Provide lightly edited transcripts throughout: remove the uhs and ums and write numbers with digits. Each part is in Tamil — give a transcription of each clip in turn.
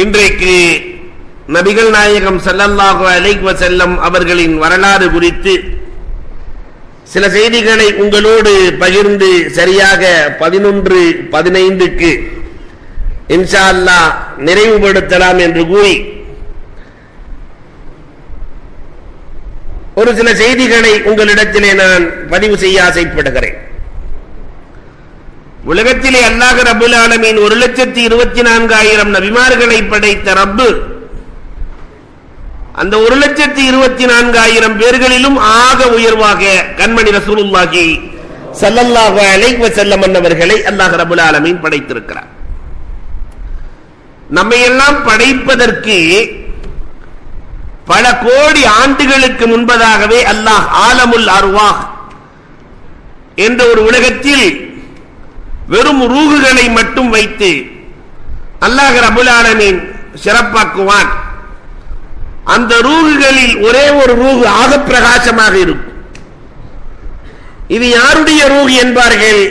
இன்றைக்கு நபிகள் நாயகம் ஸல்லல்லாஹு அலைஹி வஸல்லம் அவர்களின் வரலாறு குறித்து சில செய்திகளை உங்களோடு பகிர்ந்து சரியாக 11:15 இன்ஷா அல்லாஹ் நிறைவுபடுத்தலாம் என்று கூறி ஒரு சில செய்திகளை உங்களிடத்திலே நான் பதிவு செய்ய ஆசைப்படுகிறேன். உலகத்திலே அல்லாஹ் ரப்பல் ஆலமீன் 1,24,000 நபிமார்களை படைத்த ரப்பு அந்த 1,24,000 பேர்களிலும் ஆக உயர்வாக கண்மணி ரசூலுல்லாஹி ஸல்லல்லாஹு அலைஹி வஸல்லம் அவர்களை அல்லாஹ் ரப்பல் ஆலமீன் படைத்திருக்கிறார். நம்மை எல்லாம் படைப்பதற்கு பல கோடி ஆண்டுகளுக்கு முன்பதாகவே அல்லாஹ் ஆலமுல் அர்வாஹ் என்ற ஒரு உலகத்தில் வெறும் ரூகுகளை மட்டும் வைத்து அல்லாஹ் ரப்பல் ஆலமீன் சிறப்பாக்குவான். அந்த ரூகுகளில் ஒரே ஒரு ரூகு ஆக பிரகாசமாக இருக்கும். இது யாருடைய ரூகு என்பார்கள்?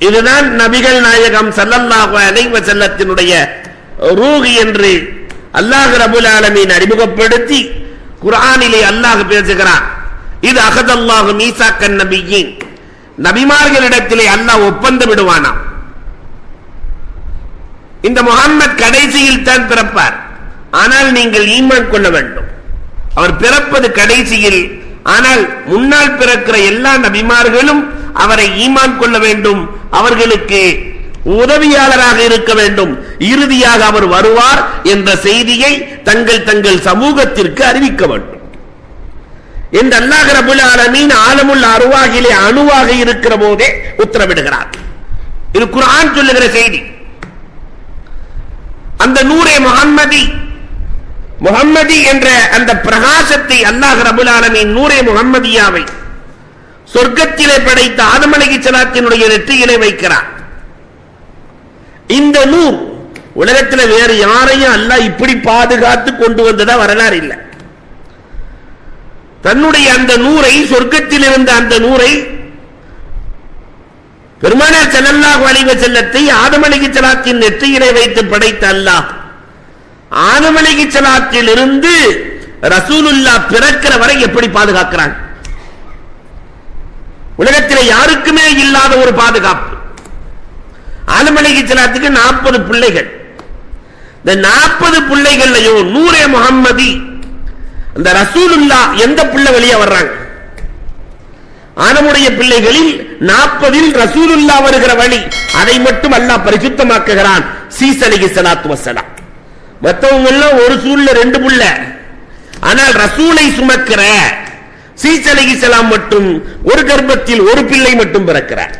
இதுதான் நபிகள் நாயகம் ஸல்லல்லாஹு அலைஹி வஸல்லத்தினுடைய ரூகு என்று அல்லாஹ் ரப்பல் ஆலமீன் அறிமுகப்படுத்தி குர்ஆனிலே அல்லாஹ் பேசுகிறான். இது அகதல்லாஹு மீசாக்கன் நபியின், நபிமார்களிடத்திலே அல்லாஹ் ஒப்பந்தம் விடுவானாம். இந்த முஹம்மத் கடைசியில் தான் பிறப்பார், ஆனால் நீங்கள் ஈமான் கொள்ள வேண்டும். அவர் பிறப்பது கடைசியில், ஆனால் முன்னால் பிறக்கிற எல்லா நபிமார்களும் அவரை ஈமான் கொள்ள வேண்டும், அவர்களுக்கு உதவியாளராக இருக்க வேண்டும். இறுதியாக அவர் வருவார் என்ற செய்தியை தங்கள் சமூகத்திற்கு அறிவிக்க வேண்டும் என்று அல்லாஹ் ரப்பல் ஆலமீன் ஆலமுல் அர்வாஹிலே அணுவாக இருக்கிற போதே உத்தரவிடுகிறார். இது குர்ஆன் சொல்லுகிற செய்தி. அந்த நூரே முஹம்மதி என்ற அந்த பிரகாசத்தை அல்லாஹ் ரப்பல் ஆலமீன் நூரே முஹம்மதியாவை சொர்க்கத்திலே படைத்த ஆதம் அலைஹிஸ்ஸலாத்தினுடைய நெற்றியிலே வைக்கிறார். இந்த நூர் உலகத்தில் வேறு யாரையும் அல்லாஹ் இப்படி பாதுகாத்து கொண்டு வந்ததா வரலாறு இல்லை. தன்னுடைய அந்த நூரை, சொர்க்கத்தில் இருந்த அந்த நூரை பெருமானார் ஸல்லல்லாஹு அலைஹி வஸல்லத்தை ஆதம் அலைஹிஸ்ஸலாத்தின் நெற்றியிலே வைத்து படைத்த அல்லாஹ் ஆதம் அலைஹிஸ்ஸலாத்தில் இருந்து ரசூலுல்லாஹ் பிறக்கிற வரை எப்படி பாதுகாக்கிறான்? உலகத்தில் யாருக்குமே இல்லாத ஒரு பாதுகாப்பு. ஆதம் அலைஹிஸ்ஸலாத்துக்கு 40 பிள்ளைகள். இந்த 40 பிள்ளைகள்லயோ நூரே முஹம்மதி அந்த ரசூலுல்லாஹ் எந்த பிள்ளை வெளியே வர்றாங்க? ஆதமுடைய பிள்ளைகளில் 40 ரசூலுல்லாஹ் வருகிற வழி, அதை மட்டும் அல்லாஹ் பரிசுத்தமாக்குகிறான். சீஸ் அலைஹிஸ்ஸலாத்து வஸ்ஸலாம். மற்றவங்க எல்லாம் ஒரு சூழ்ல 2 புள்ள, ஆனால் ரசூலை சுமக்கிற சீஸ் அலைஹிஸ்ஸலாம் மட்டும் ஒரு கர்ப்பத்தில் ஒரு பிள்ளை மட்டும் பிறக்கிறார்.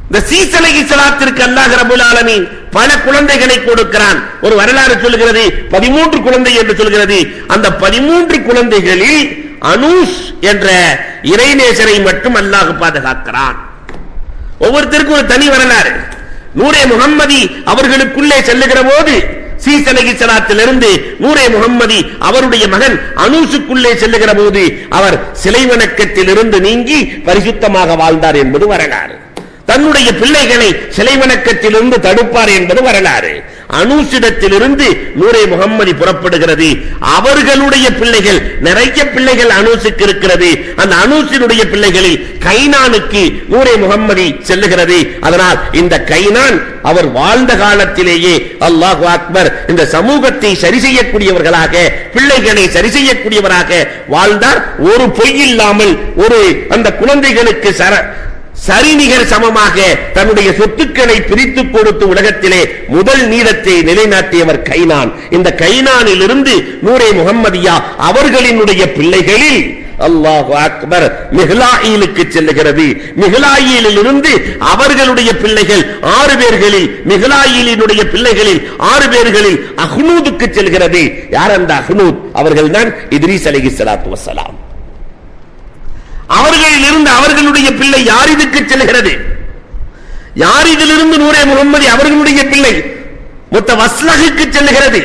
இந்த சீஸ் அலைஹிஸ்ஸலாத்திற்கு அல்லாஹ் ரப்பல் ஆலமீன் பல குழந்தைகளை கொடுக்கிறான். ஒரு வரலாறு சொல்கிறது 13 குழந்தை என்று சொல்கிறது. அந்த 13 குழந்தைகளில் அனூஸ் என்ற இறைநேசரை மட்டும் அல்லாஹ் பாதுகாக்கிறான். ஒவ்வொருத்தருக்கும் ஒரு தனி வரலாறு. நூரே முஹம்மதி அவர்களுக்குள்ளே செல்லுகிற போது சீஸ் அலைஹிஸ்ஸலாத்திலிருந்து நூரே முஹம்மதி அவருடைய மகன் அனூசுக்குள்ளே செல்லுகிற போது அவர் சிலை வணக்கத்தில் இருந்து நீங்கி பரிசுத்தமாக வாழ்ந்தார் என்பது வரலாறு. தன்னுடைய பிள்ளைகளை சிலை வணக்கத்திலிருந்து தடுப்பார் என்பது வரலாறு. அனூசிடத்திலிருந்து நூரே முஹம்மதி புறப்படுகிறது. அவர்களுடைய பிள்ளைகள், நிறைய பிள்ளைகள் அனூசுக்கு இருக்கிறது. அந்த அனூசினுடைய பிள்ளைகளில் கைனானுக்கு நூரே முஹம்மதி செல்லுகிறது. அதனால் இந்த கைனான் அவர் வாழ்ந்த காலத்திலேயே அல்லாஹு அக்பர் இந்த சமூகத்தை சரி செய்யக்கூடியவர்களாக, பிள்ளைகளை சரி செய்யக்கூடியவராக வாழ்ந்தார். ஒரு பொய் இல்லாமல் ஒரு அந்த குழந்தைகளுக்கு சரிநிகர் சமமாக தன்னுடைய சொத்துக்களை பிரித்து கொடுத்து உலகத்திலே முதல் நீதத்தை நிலைநாட்டியவர் கைனான். இந்த கைனானில் இருந்து நூரே முஹம்மதியா அவர்களினுடைய பிள்ளைகளில் அல்லாஹு அக்பர் மிஹ்லாயிலுக்கு செல்லுகிறது. மிஹ்லாயிலில் இருந்து அவர்களுடைய பிள்ளைகள் 6 பேர்களில், மிஹ்லாயிலினுடைய பிள்ளைகளில் 6 பேர்களில் அஹ்னூதுக்கு செல்கிறது. யார் அந்த அஹ்னூத்? அவர்கள்தான் இத்ரீஸ் அலைஹிஸ்ஸலாத்து வஸ்ஸலாம். அவர்களில் இருந்து அவர்களுடைய பிள்ளை யாரிதுக்கு செல்கிறது. யாரிதிலிருந்து நூரே முஹம்மதி அவர்களுடைய பிள்ளை முத்தவஸ்லகுக்கு செல்லுகிறது.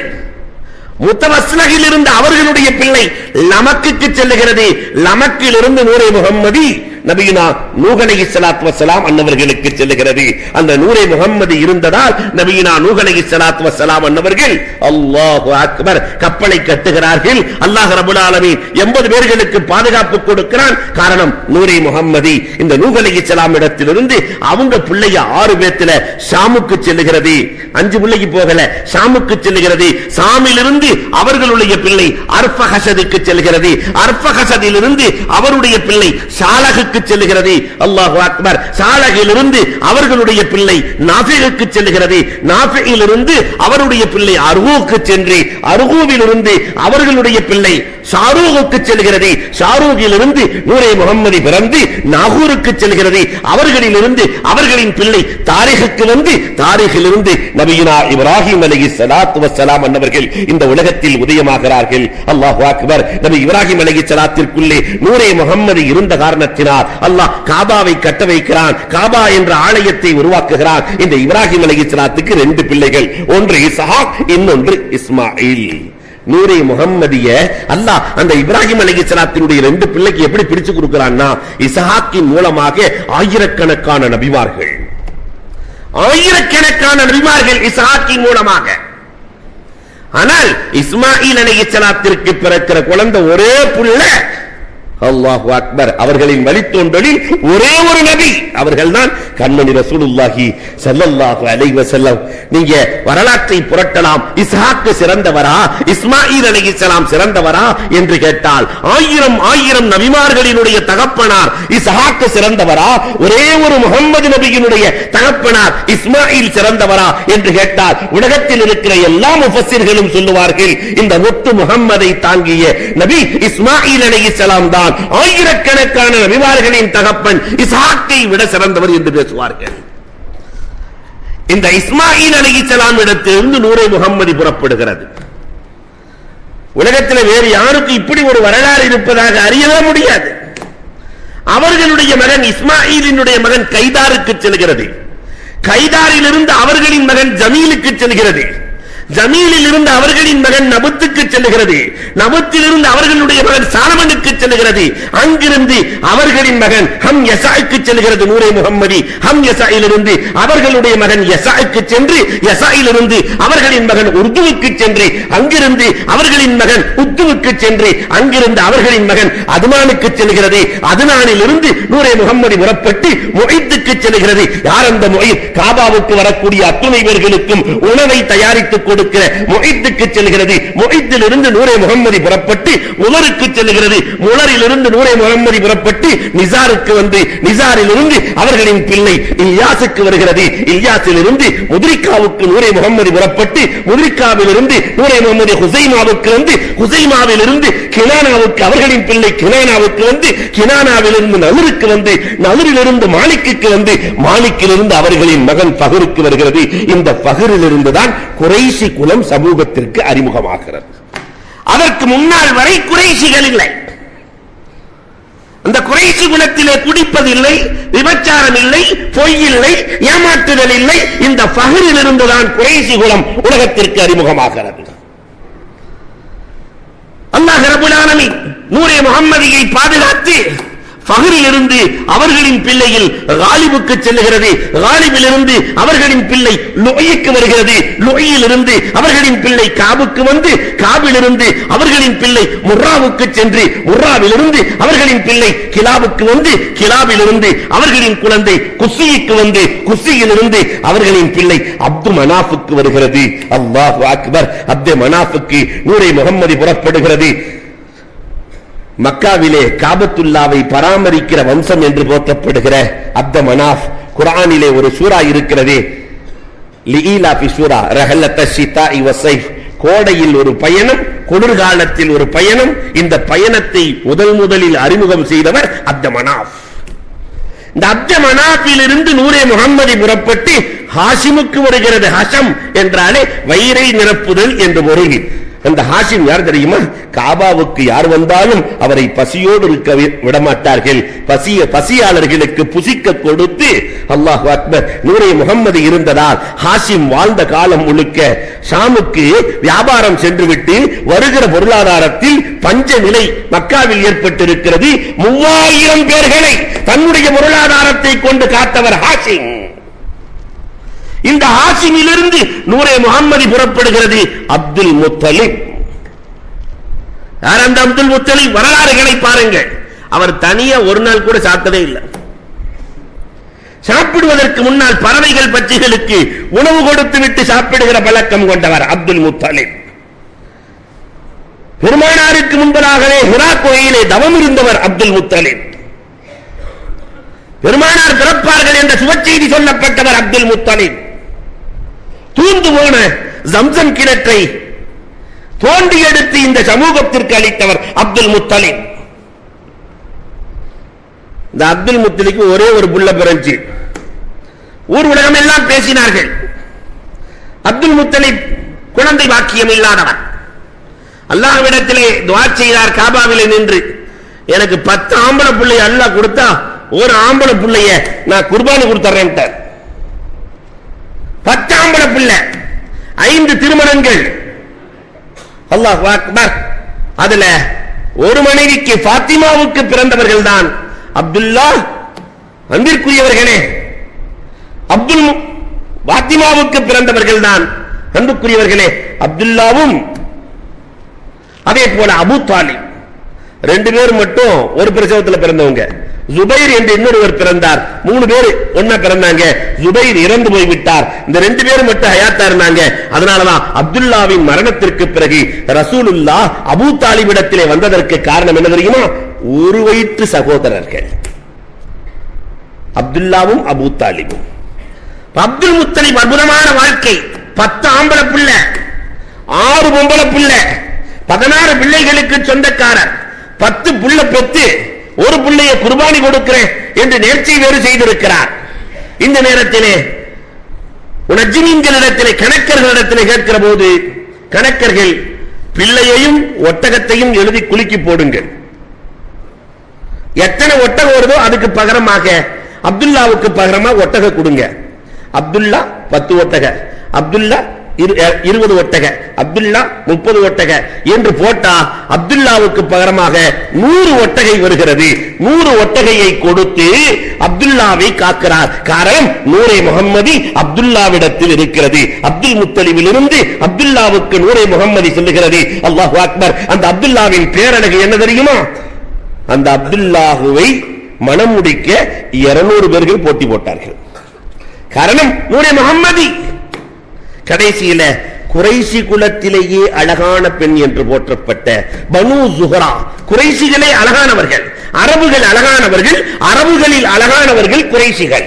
முத்தவஸ்லகில் இருந்து அவர்களுடைய பிள்ளை லமக்குக்கு செல்லுகிறது. லமக்கில் இருந்து நூரே முஹம்மதி நபியுனா நூஹ் அலைஹிஸ்ஸலாத்து வஸ்ஸலாம் அன்னவர்களுக்கு செல்கிறது. அந்த நூரே முஹம்மது இருந்ததால் நபியுனா நூஹ் அலைஹிஸ்ஸலாத்து வஸ்ஸலாம் அன்னவர்கள் அல்லாஹு அக்பர் கப்பலை கட்டுகிறார்கள். அல்லாஹ் ரப்பல் ஆலமீன் 80 பேர்களுக்கு பாதுகாப்பு கொடுக்கிறான். காரணம் நூரே முஹம்மதி இந்த நூஹ் அலைஹிஸ்ஸலாம் இடத்திலிருந்து அவங்க பிள்ளைய 6 பேத்துல ஷாமுக்கு செல்கிறது. 5 பிள்ளைக்கு போகல, ஷாமுக்கு செல்கிறது. ஷாமிலிருந்து அவர்களுடைய பிள்ளை அர்ஃபஹஸதுக்கு செல்கிறது. அர்ஃபஹஸதிலிருந்து அவருடைய பிள்ளை ஷாலஹுக்கு செல்கிறது. அல்லாஹு அக்பர். ஷாலஹிலிருந்து அவர்களுடைய பிள்ளை நாஃபிக்கு செல்கிறது. நாஃபியிலிருந்து அவருடைய பிள்ளை அர்ஹூக்கு சென்று அர்ஹூவிலிருந்து அவர்களுடைய பிள்ளை ஷாரூஹுக்கு செல்கிறது. ஷாரூஹிலிருந்து நூரே முஹம்மதி பிறந்து நாகூருக்கு செல்கிறது. அவர்களிலிருந்து அவர்களின் பிள்ளை தாரிகுக்கு வந்து தாரிகிலிருந்து நபியுனா இப்ராஹிம் அலைஹிஸ்ஸலாத்து வஸ்ஸலாம் அன்னவர்கள் இந்த உலகத்தில் உதயமாகிறார்கள். அல்லாஹு அக்பர். நபி இப்ராஹிம் அலைஹிஸ்ஸலாத்திற்குள்ளே நூரே முஹம்மது இருந்த காரணத்தினால் அல்லாஹ் காபாவை கட்ட வைக்கிறான். காபா என்ற ஆலயத்தை உருவாக்குகிறான். இந்த இப்ராஹிம் அலைஹிஸ்ஸலாத்துக்கு 2 பிள்ளைகள், ஒன்று இஸ்ஹாக், இன்னொன்று இஸ்மாயில். நூரே முஹம்மதிய அல்லாஹ் அந்த இப்ராஹிம் அலைஹிஸ்ஸலாத்தினுடைய 2 பிள்ளைக்கு எப்படி பிரிச்சு கொடுக்கிறான்னா, இஸ்ஹாக்கின் மூலமாக ஆயிரக்கணக்கான நபிமார்கள், ஆயிரக்கணக்கான நபிமார்கள் இஸ்ஹாக்கின் மூலமாக. ஆனால் இஸ்மாயில் அலைஹிஸ்ஸலாத்திற்கு பிறக்கிற குழந்தை ஒரே புள்ள. அல்லாஹு அக்பர். அவர்களின் வழித்தோன்றலில் ஒரே ஒரு நபி, அவர்கள்தான் கண்மணி ரசூலுல்லாஹி ஸல்லல்லாஹு அலைஹி வஸல்லம். நீங்க வரலாற்றை புரட்டலாம். இஸ்ஹாக் சிறந்தவரா, இஸ்மாயில் அலைஹிஸ்ஸலாம் சிறந்தவரா என்று கேட்டால் 1000 நபிமார்களினுடைய தகப்பனார் இஸ்ஹாக் சிறந்தவரா, ஒரே ஒரு முஹம்மது நபியினுடைய தகப்பனார் இஸ்மாயில் சிறந்தவரா என்று கேட்டால் உலகத்தில் இருக்கிற எல்லா முஃபஸ்ஸிர்களும் சொல்லுவார்கள் இந்த முத்து முஹம்மதை தாங்கிய நபி இஸ்மாயில் அலைஹிஸ்ஸலாம் தான் ஆயிரக்கணக்கான நபிமார்களின் தகப்பன் இஸ்ஹாக்கை விட சிறந்தவர் என்று பேசுவார்கள். இந்த இஸ்மாயில் அலைஹிஸ்ஸலாம் இடத்திலிருந்து நூரே முஹம்மதி புறப்படுகிறது. உலகத்தில் வேறு யாருக்கு இப்படி ஒரு வரலாறு இருப்பதாக அறியவே முடியாது. அவர்களுடைய மகன் இஸ்மாயிலினுடைய மகன் கைதாருக்கு செல்கிறது. கைதாரிலிருந்து அவர்களின் மகன் ஜமீலுக்கு செல்கிறது. ஜமீலில் இருந்து அவர்களின் மகன் நபுத்துக்கு செல்கிறது. நபுத்திலிருந்து அவர்களுடைய மகன் சாலமனுக்கு செல்கிறது. அங்கிருந்து அவர்களின் மகன் ஹம் யசாக்கு செல்கிறது. நூரே முஹம்மதி ஹம் யசாயிலிருந்து அவர்களுடைய மகன் யசாக்கு சென்று யசாயிலிருந்து அவர்களின் மகன் உர்துவுக்கு சென்று அங்கிருந்து அவர்களின் மகன் உத்துவுக்கு சென்று அங்கிருந்து அவர்களின் மகன் அதுமானுக்கு செல்கிறது. அதுமானிலிருந்து நூரே முஹம்மதி புறப்பட்டு முஹித்துக்கு செல்கிறது. யார் அந்த முஹித்? காபாவுக்கு வரக்கூடிய அத்துணை பேர்களுக்கும் உணவை தயாரித்துக் கொடுக்கிற முஹித்துக்கு செல்கிறது. முஹித்திலிருந்து நூரே முஹம்மதி புறப்பட்டு முலருக்கு செல்கிறது. முலரிலிருந்து நூரே முஹம்மதி புறப்பட்டு நிசாருக்கு வந்து நிசாரிலிருந்து அவர்களின் பிள்ளை இல்யாசுக்கு வருகிறது. இல்யாசிலிருந்து முத்ரிகாவுக்கு நூரே முஹம்மதி புறப்பட்டு முத்ரிகாவிலிருந்து நூரே முஹம்மதி ஹுசைமாவுக்கு வந்து ஹுசைமாவிலிருந்து கினானாவுக்கு அவர்களின் பிள்ளை கினானாவுக்கு வந்து கினானாவிலிருந்து நலுருக்கு வந்து நலுரிலிருந்து மாலிக்கு வந்து மாலிக்கிலிருந்து அவர்களின் மகன் ஃபஹருக்கு வருகிறது. இந்த ஃபஹரிலிருந்து தான் குறைஷி குலம் சமூகத்திற்கு அறிமுகமாகிறது. அதற்கு முன்னால் வரை குறைஷிகள் இல்லை. அந்த குறைஷி குலத்திலே குடிப்பதில்லை, விபச்சாரம் இல்லை, பொய் இல்லை, ஏமாற்றுதல் இல்லை. இந்த ஃபஹரிலிருந்து தான் குறைஷி குலம் உலகத்திற்கு அறிமுகமாகிறது. அல்லாஹ் ரப்பல் ஆலமீன் நூரே முஹம்மதியை பாதுகாத்து ஃபஹரிலிருந்து அவர்களின் பிள்ளையில் காலிபுக்கு செல்கிறது. காலிபிலிருந்து அவர்களின் பிள்ளை லுய்க்கு வருகிறது. லுயிலிருந்து அவர்களின் பிள்ளை காபுக்கு வந்து காபிலிருந்து அவர்களின் பிள்ளை முர்ராவுக்கு சென்று முர்ராவிலிருந்து அவர்களின் பிள்ளை கிலாபுக்கு வந்து கிலாபிலிருந்து அவர்களின் குழந்தை குஸ்ஸிக்கு வந்து குஸ்ஸியிலிருந்து அவர்களின் பிள்ளை அப்து மனாஃபுக்கு வருகிறது. அல்லாஹு அக்பர். அப்து மனாஃபுக்கு நூரே முஹம்மதி புறப்படுகிறது. மக்காவிலே காபத்துல்லாவை பராமரிக்கிற வம்சம் என்று போற்றப்படுகிற அப்த மனாஃப். குர்ஆனிலே ஒரு சூரா இருக்கிறது, லிஈலாஃபி சூரா ரஹலத் ஷிதாஇ வஸைஃப். கோடையில் ஒரு பயணம், குளிர்காலத்தில் ஒரு பயணம். இந்த பயணத்தை முதலில் அறிமுகம் செய்தவர் அப்த மனாஃப். இந்த அப்த மனாஃபிலிருந்து நூரே முஹம்மதி புறப்பட்டு ஹாஷிமுக்கு வருகிறது. ஹஷம் என்றாலே வயிறை நிரப்புதல் என்று பொருள். அந்த ஹாஷிம் யார் தெரியுமா? காபாவுக்கு யார் வந்தாலும் அவரை பசியோடு இருக்க விடமாட்டார்கள். பசியாளர்களுக்கு புசிக்க கொடுத்து, அல்லாஹ் அக்பர், நூரே முகம்மது இருந்ததால் ஹாஷிம் வாழ்ந்த காலம் முழுக்க ஷாமுக்கு வியாபாரம் சென்றுவிட்டு வருகிற பொருளாதாரத்தில் பஞ்ச நிலை மக்காவில் ஏற்பட்டிருக்கிறது. 3000 பேர்களை தன்னுடைய பொருளாதாரத்தை கொண்டு காத்தவர் ஹாஷிம். இந்த ஹாஷிமிலிருந்து நூரே முகம்மது புறப்படுகிறது. அப்துல் முத்தலிப் யார்? அந்த அப்துல் முத்தலிப் வரலாறுகளை பாருங்கள். அவர் தனியா ஒரு நாள் கூட சாப்பிட்டதே இல்லை. சாப்பிடுவதற்கு முன்னால் பறவைகள் பட்சிகளுக்கு உணவு கொடுத்து விட்டு சாப்பிடுகிற பழக்கம் கொண்டவர் அப்துல் முத்தலிப். பெருமானாருக்கு முன்பதாகவே ஹிரா கோயிலே தவம் இருந்தவர் அப்துல் முத்தலிப். பெருமானார் பிறப்பார்கள் என்ற சுபச்செய்தி சொல்லப்பட்டவர் அப்துல் முத்தலிப். தூந்து போன ஜம்சம் கிணற்றை தோண்டி எடுத்து இந்த சமூகத்திற்கு அளித்தவர் அப்துல் முத்தலிப். இந்த அப்துல் முத்தலிக்கு ஒரே ஒரு புள்ள பிறந்துச்சு. ஊர் உலகம் எல்லாம் பேசினார்கள். அப்துல் முத்தலிப் குழந்தை பாக்கியம் இல்லாதவர். அல்லாஹ்விடத்திலே துஆ செய்தார் காபாவிலே நின்று, எனக்கு 10 ஆம்பளை பிள்ளை அல்லாஹ் கொடுத்தா ஒரு ஆம்பளை பிள்ளைய நான் குர்பானி கொடுத்துறேன். 10 ஆம்பளை பிள்ளை, 5 திருமணங்கள். அல்லாஹ் அக்பர். அதுல ஒரு மனைவிக்கு ஃபாத்திமாவுக்கு பிறந்தவர்கள் தான் அப்துல்லா. அன்பிற்குரியவர்களே, அப்துல் ஃபாத்திமாவுக்கு பிறந்தவர்கள் தான் அன்புக்குரியவர்களே அப்துல்லாவும் அதே போல அபூ தாலிப். 2 பேர் மட்டும் ஒரு பிரசவத்தில் பிறந்தவங்க. ஜுபைர் என்று இன்னொருவர் பிறந்தார். 3 பேர் ஒன்னா பிறந்தாங்க. ஜுபைர் இறந்து போய்விட்டார். இந்த 2 பேர் மட்டும் ஹயாத்தா இருந்தாங்க. அதனாலதான் அப்துல்லாவின் மரணத்திற்கு பிறகு ரசூலுல்லாஹ் அபூ தாலிபிடத்திலே வந்ததற்கு காரணம் என்ன தெரியுமா? ஒரு வயிற்று சகோதரர்கள் அப்துல்லாவும் அபூ தாலிபும். அப்துல் முத்தலிப் அற்புதமான வாழ்க்கை. 10 ஆம்பளை பிள்ளை, 6 பொம்பளை பிள்ளை, 16 பிள்ளைகளுக்கு சொந்தக்காரர். 10 புள்ள பெத்து ஒரு பிள்ளையை குர்பானி கொடுக்கிறேன் என்று நேர்ச்சை வேறு செய்திருக்கிறார். இந்த நேரத்திலே முனஜ்ஜிமீன்களிடத்திலே, கணக்கர்களிடத்திலே கேட்கிற போது கணக்கர்கள் பிள்ளையையும் ஒட்டகத்தையும் எழுதி குலுக்கி போடுங்கள், எத்தனை ஒட்டகம் வருதோ அதுக்கு பகரமாக அப்துல்லாவுக்கு பகரமாக ஒட்டக கொடுங்க. அப்துல்லா 10 ஒட்டக, அப்துல்லா 20 ஒட்டக, அப்துல்லா 30 ஒட்டக என்று போட்டா அப்துல்லாவுக்கு பகரமாக 100 ஒட்டகை வருகிறது. 100 ஒட்டகையை கொடுத்து அப்துல்லாவை காக்கிறார். காரணம், நூரே முகம்மதி அப்துல்லாவிடத்தில் இருக்கிறது. அப்துல் முத்தலிபிலிருந்து அப்துல்லாவுக்கு நூரே முகம்மதி சொல்லுகிறது. அல்லாஹு அக்பர். அந்த அப்துல்லாவின் பேரழகு என்ன தெரியுமா? அந்த அப்துல்லாஹுவை மனம் முடிக்க 200 பேர்கள் போட்டி போட்டார்கள். காரணம், நூரே முகம்மதி. கடைசியில குறைசி குலத்திலேயே அழகான பெண் என்று போற்றப்பட்ட பனு ஜுஹரா, குறைசிகளே அழகானவர்கள், அரபுகள் அழகானவர்கள், அரபுகளில் அழகானவர்கள் குறைசிகள்.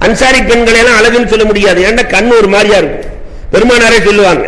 அன்சாரி பெண்கள் எல்லாம் அழகுன்னு சொல்ல முடியாது, ஏன்னா கண்ணு ஒரு மாதிரியா இருக்கும், பெருமானாரே சொல்லுவாங்க.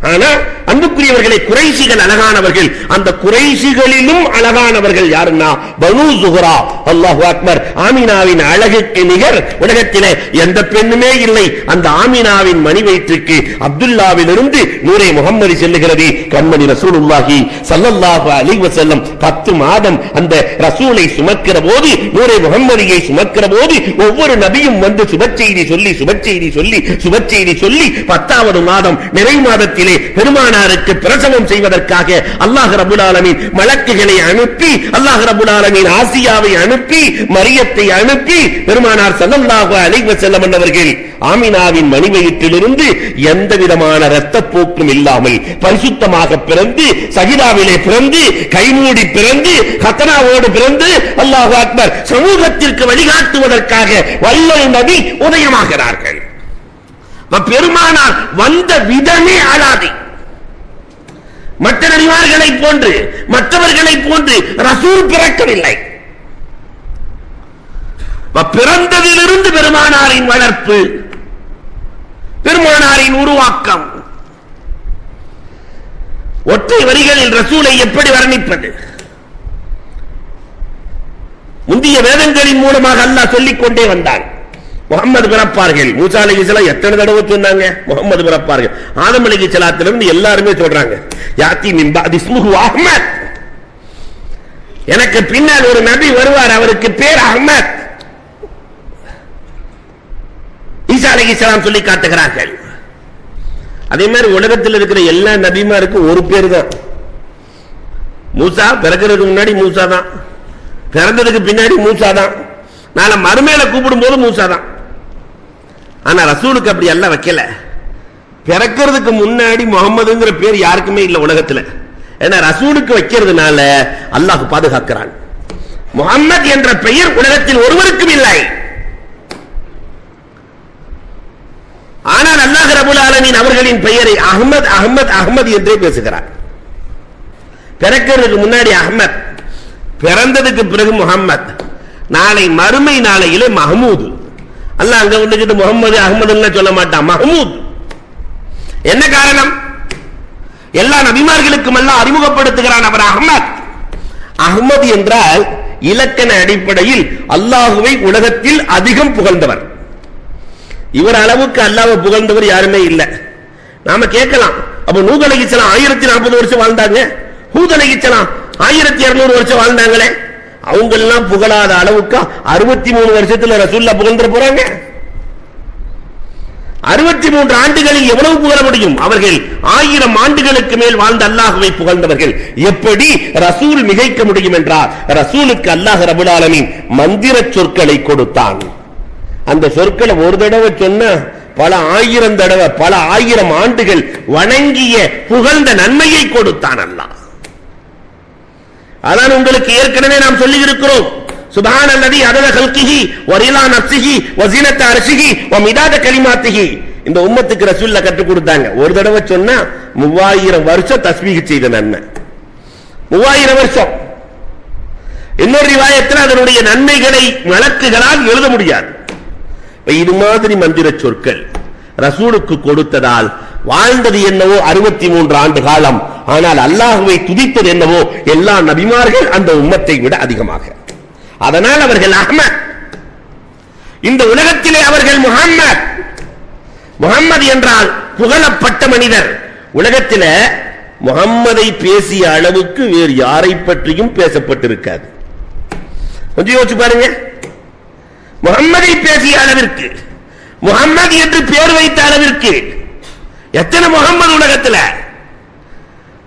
ஆனா அன்புக்குரியவர்களை குறைசிகள் அழகானவர்கள். அந்த குறைசிகளிலும் அழகானவர்கள் யாருன்னா பனு ஜுஹரா. அல்லாஹு அக்பர். ஆமினாவின் அழகுக்கு நிகர் உலகத்திலே எந்த பெண்ணுமே இல்லை. அந்த ஆமினாவின் மணி வயிற்றுக்கு அப்துல்லாவிலிருந்து நூரே முகம்மது செல்லுகிறது. கண்மணி ரசூலுல்லாஹி ஸல்லல்லாஹு அலைஹி வஸல்லம் 10 மாதம் அந்த ரசூலை சுமக்கிற போது, நூரே முகம்மதியை சுமக்கிற போது ஒவ்வொரு நபியும் வந்து சுபச்செய்தி சொல்லி சுபச்செய்தி சொல்லி சுபச்செய்தி சொல்லி 10வது மாதம் நிறை மாதத்திலே பெருமானாருக்கு பிரசவம் செய்வதற்காக அல்லாஹ் ரப்பல் ஆலமீன் மலக்குகளை அனுப்பி, அல்லாஹ் ரப்பல் ஆலமீன் ஆசியாவை அனுப்பி, மரியத்தை அனுப்பி, பெருமானார் ஸல்லல்லாஹு அலைஹி வஸல்லம் அவர்கள் ஆமினாவின் மணிவயிற்றிலிருந்து எந்த விதமான இரத்தப்போக்கும் இல்லாமல் பரிசுத்தமாக பிறந்து, சகிதாவிலே பிறந்து, கைமூடி பிறந்து, கத்தனாவோடு பிறந்து, அல்லாஹு அக்பர், சமூகத்திற்கு வழிகாட்டுவதற்காக வல்லல் நபி உதயமாகிறார்கள். பெருமானார் வந்த விதமே அலாதி. மற்ற நபிமார்களை போன்று, மற்றவர்களை போன்று ரசூல் பிறக்கவில்லை. பிறந்ததிலிருந்து பெருமானாரின் வளர்ப்பு, பெருமானாரின் உருவாக்கம். ஒற்றை வரிகளில் ரசூலை எப்படி வர்ணிப்பது? முந்தைய வேதங்களின் மூலமாக அல்லாஹ் சொல்லிக் கொண்டே வந்தான். முகமது பிறப்பார்கள். மூசா அலைஹிஸ்ஸலாம் எத்தனை தடவை சொன்னாங்க முகமது பிறப்பார்கள். ஆதம் அலைஹிஸ்ஸலாத்திலிருந்து எல்லாருமே சொல்றாங்க யாத்தி மின் பஅதி இஸ்முஹு அஹ்மத், எனக்கு பின்னால் ஒரு நபி வருவார், அவருக்கு பேர் அஹ்மத். ஈசா அலைஹிஸ்ஸலாம் சொல்லி காட்டுகிறார்கள். அதே மாதிரி உலகத்தில் இருக்கிற எல்லா நபிமாருக்கும் ஒரு பேர் தான். மூசா பிறக்கிறதுக்கு முன்னாடி மூசா தான், பிறந்ததுக்கு பின்னாடி மூசா தான், நாளை மறுமையில கூப்பிடும் போது மூசா தான். ஆனா ரசூலுக்கு அப்படி எல்லாம் வைக்கல. பிறக்கிறதுக்கு முன்னாடி முகமதுங்கிற பேர் யாருக்குமே இல்ல உலகத்துல. ஏன்னா ரசூலுக்கு வைக்கிறதுனால அல்லாஹ் பாதுகாக்கிறான். முகம்மது என்ற பெயர் உலகத்தில் ஒருவருக்கும் இல்லை. ஆனால் அல்லாஹ் ரப்பல் ஆலமீன் அவர்களின் பெயரை அஹ்மத் அஹ்மத் அஹ்மத் என்றே பேசுகிறார். பிறக்கிறதுக்கு முன்னாடி அஹ்மத், பிறந்ததுக்கு பிறகு முகம்மது, நாளை மறுமை நாளையிலே மஹமூது. அல்லாஹ் அங்க வந்துட்டு முகமது அஹ்மதுன்னு சொல்ல மாட்டான், மஹமூத். என்ன காரணம்? எல்லா நபிமார்களுக்கும் எல்லாம் அறிமுகப்படுத்துகிறான் அவர் அஹ்மத். அஹ்மத் என்றால் இலக்கண அடிப்படையில் அல்லாஹுவை உலகத்தில் அதிகம் புகழ்ந்தவர். இவர் அளவுக்கு அல்லாஹ்வை புகழ்ந்தவர் யாருமே இல்லை. நாம கேட்கலாம், அப்ப நூஹ் அலைஹிஸ்ஸலாம் 1040 வருஷம் வாழ்ந்தாங்க, ஹூத் அலைஹிஸ்ஸலாம் 1200 வருஷம் வாழ்ந்தாங்களே, அவங்க எல்லாம் புகழாத அளவுக்கு 63 வருஷத்துல ரசூலுல்லாஹ் புகழ்ந்து போறாங்க. 63 ஆண்டுகளில் எவ்வளவு புகழ முடியும்? அவர்கள் 1000 ஆண்டுகளுக்கு மேல் வாழ்ந்த அல்லாஹ்வை புகழ்ந்தவர்கள். எப்படி ரசூல் மிகைக்க முடியும் என்றால், ரசூலுக்கு அல்லாஹ் ரப்பல் ஆலமீன் மந்திர சொற்களை கொடுத்தான். அந்த சொற்களை ஒரு தடவை சொன்ன பல 1000 தடவை, பல 1000 ஆண்டுகள் வணங்கிய புகழ்ந்த நன்மையை கொடுத்தான் அல்லாஹ். அதான் உங்களுக்கு ஏற்கனவே நாம் சொல்லி இருக்கிறோம், சுப்ஹானல்லதி அதத கல்கிஹி வரிலா நஃப்ஸிஹி வஸினத அர்ஷிஹி வமிதாத கலிமாத்திஹி. இந்த உம்மத்துக்கு ரசூலுல்லாஹ் கற்றுக் கொடுத்தாங்க. ஒரு தடவை சொன்னா 3000 வருஷம் தஸ்பீஹ் செய்த நன்மை, 3000 வருஷம். இன்னொரு ரிவாயத்தில் அதனுடைய நன்மைகளை மலக்குகளால் எழுத முடியாது. இது மாதிரி மந்திர சொற்கள் ரசூலுக்கு கொடுத்ததால் வாழ்ந்தது என்னவோ 63 ஆண்டு காலம். ஆனால் அல்லாஹ்வை துதித்தது என்னவோ எல்லா நபிமார்கள் அந்த உம்மத்தை விட அதிகமாக. அதனால் அவர்கள் அஹ்மத். இந்த உலகத்திலே அவர்கள் முஹம்மத். முஹம்மது என்றால் புகழப்பட்ட மனிதர். உலகத்தில் முஹம்மதை பேசிய அளவுக்கு வேறு யாரை பற்றியும் பேசப்பட்டிருக்காது. கொஞ்சம் யோசிச்சு பாருங்க. முஹம்மதை பேசிய அளவிற்கு, முஹம்மது என்று பெயர் வைத்த அளவிற்கு எத்தனை முஹம்மது உலகத்தில்.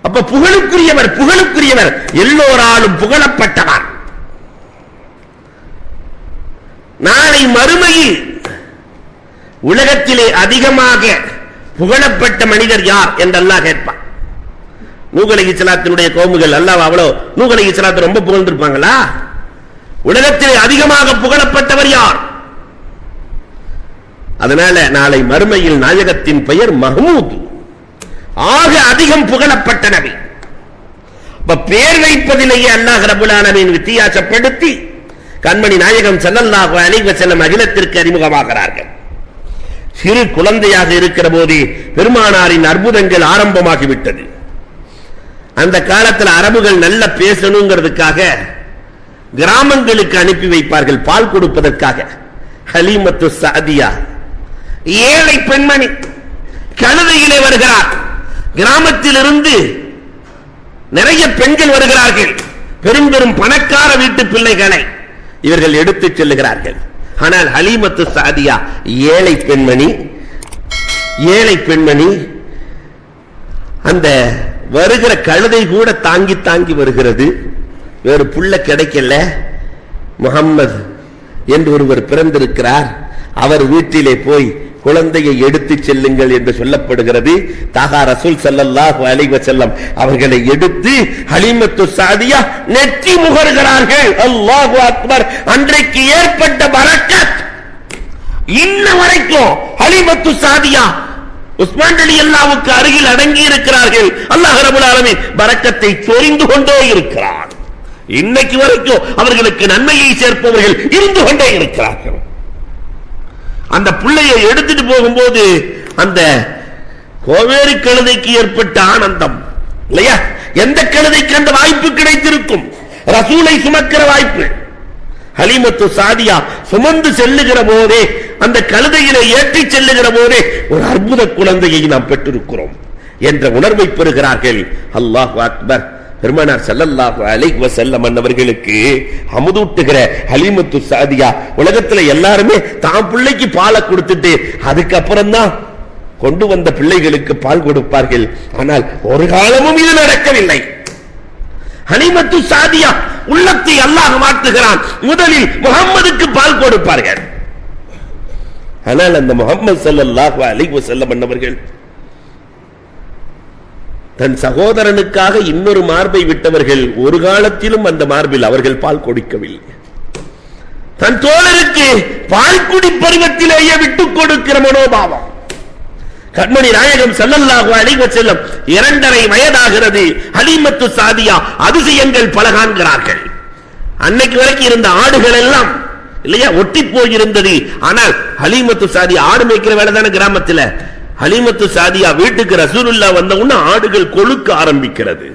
அப்ப புகழுக்குரியவர், புகழுக்குரியவர், எல்லோராலும் புகழப்பட்டவர். நாளை மறுமையில் உலகத்திலே அதிகமாக புகழப்பட்ட மனிதர் யார் என்று அல்லாஹ் கேட்பான். நூஹ் அலைஹிஸ்ஸலாத்தினுடைய கௌமுகள் அல்லாஹ் அவ்வளவு நூஹ் அலைஹிஸ்ஸலாத்தை ரொம்ப புகழ்ந்திருப்பாங்களா? உலகத்திலே அதிகமாக புகழப்பட்டவர் யார்? அதனால நாளை மறுமையில் நாயகத்தின் பெயர் மஹ்மூத், ஆக அதிகம் புகழப்பட்ட நபி. பெயர் வைப்பதிலேயே அல்லாஹ் ரப்பல் ஆலமீன் வித்தியாசப்படுத்தி கண்மணி நாயகம் ஸல்லல்லாஹு அலைஹி வஸல்லம் அகிலத்திற்கு அறிமுகமாகிறார்கள். சிறு குழந்தையாக இருக்கிற போதே பெருமானாரின் அற்புதங்கள் ஆரம்பமாகிவிட்டது. அந்த காலத்தில் அரபுகள் நல்ல பேசணுங்கிறதுக்காக கிராமங்களுக்கு அனுப்பி வைப்பார்கள் பால் கொடுப்பதற்காக. ஹலீமத்து சாதியா ஏழை பெண்மணி கழுதையிலே வருகிறார். கிராமத்திலிருந்து நிறைய பெண்கள் வருகிறார்கள், பெரும் பெரும் பணக்கார வீட்டு பிள்ளைகளை இவர்கள் எடுத்துச் செல்லுகிறார்கள். ஆனால் ஹலீமத்து சாதியா ஏழை பெண்மணி, ஏழை பெண்மணி. அந்த வருகிற கழுதை கூட தாங்கி தாங்கி வருகிறது. வேறு புள்ள கிடைக்கல. முஹம்மது என்று ஒருவர் பிறந்திருக்கிறார், அவர் வீட்டிலே போய் குழந்தையை எடுத்து செல்லுங்கள் என்று சொல்லப்படுகிறது. தாகா ரசூல் ஸல்லல்லாஹு அலைஹி வஸல்லம் அவர்களை எடுத்து ஹலீமத்து சாதியா நெற்றி முகர்கிறார்கள். அல்லாஹு அக்பர். அன்றைக்கு ஏற்பட்ட பரக்கத் இன்ன வரைக்கும் ஹலீமத்து சாதியா உஸ்மான் ரலியல்லாஹுவுக்கு அருகில் அடங்கி இருக்கிறார்கள். அல்லாஹ் ரப்பல் ஆலமீன் பரக்கத்தை சொரிந்து கொண்டே இருக்கிறார். இன்னைக்கு வரைக்கும் அவர்களுக்கு நன்மையை சேர்ப்பவர்கள் இருந்து கொண்டே இருக்கிறார்கள். அந்த பிள்ளையை எடுத்துட்டு போகும்போது அந்த கோவேரி கழுதைக்கு ஏற்பட்ட ஆனந்தம் இல்லையா? எந்த கழுதைக்கு அந்த வாய்ப்பு கிடைத்திருக்கும்? ரசூலை சுமக்கிற வாய்ப்பு. ஹலீமத்து சாதியா சுமந்து செல்லுகிற போதே அந்த கழுதையிலே ஏற்றி செல்லுகிற போதே ஒரு அற்புத குழந்தையை நாம் பெற்றிருக்கிறோம் என்ற உணர்வை பெறுகிறார்கள். அல்லாஹு அக்பர். பெருமானார் ஸல்லல்லாஹு அலைஹி வஸல்லம் அவர்களுக்கு அமுதூட்டுகிற ஹலீமத்து சாதியா உலகத்துல எல்லாருமே தான் பிள்ளைக்கு பாலை கொடுத்துட்டு அதுக்கப்புறம் தான் கொண்டு வந்த பிள்ளைகளுக்கு பால் கொடுப்பார்கள். ஆனால் ஒரு காலமும் இது நடக்கவில்லை. ஹலீமத்து சாதியா உள்ளத்தை அல்லாஹ் மாற்றுகிறான். முதலில் முஹம்மதுக்கு பால் கொடுப்பார்கள். ஆனால் அந்த முஹம்மது ஸல்லல்லாஹு அலைஹி வஸல்லம் அவர்கள் தன் சகோதரனுக்காக இன்னொரு மார்பை விட்டவர்கள் ஒரு காலத்திலும் அந்த மார்பில் அவர்கள் பால் கொடுக்கவில்லை. தன் தோழருக்கு பால் குடி பருவத்திலேயே விட்டுக் கொடுக்கிற மனோபாவம். கண்மணி நாயகம் ஸல்லல்லாஹு அலைஹி வஸல்லம் 2.5 வயதாகிறது. ஹலீமத்து சாதியா அதிசயங்கள் பல காண்கிறார்கள். அன்னைக்கு வரைக்கும் இருந்த ஆடுகள் எல்லாம் இல்லையா ஒட்டி போயிருந்தது. ஆனால் ஹலீமத்து சாதியா ஆடு மேய்க்கிற வேலை தானே கிராமத்தில். ஹலீமத்து சாதியா வீட்டுக்கு ரசூலுல்லாஹ் வந்த உடனே ஆடுகள் கொழுக்க ஆரம்பிக்கிறது.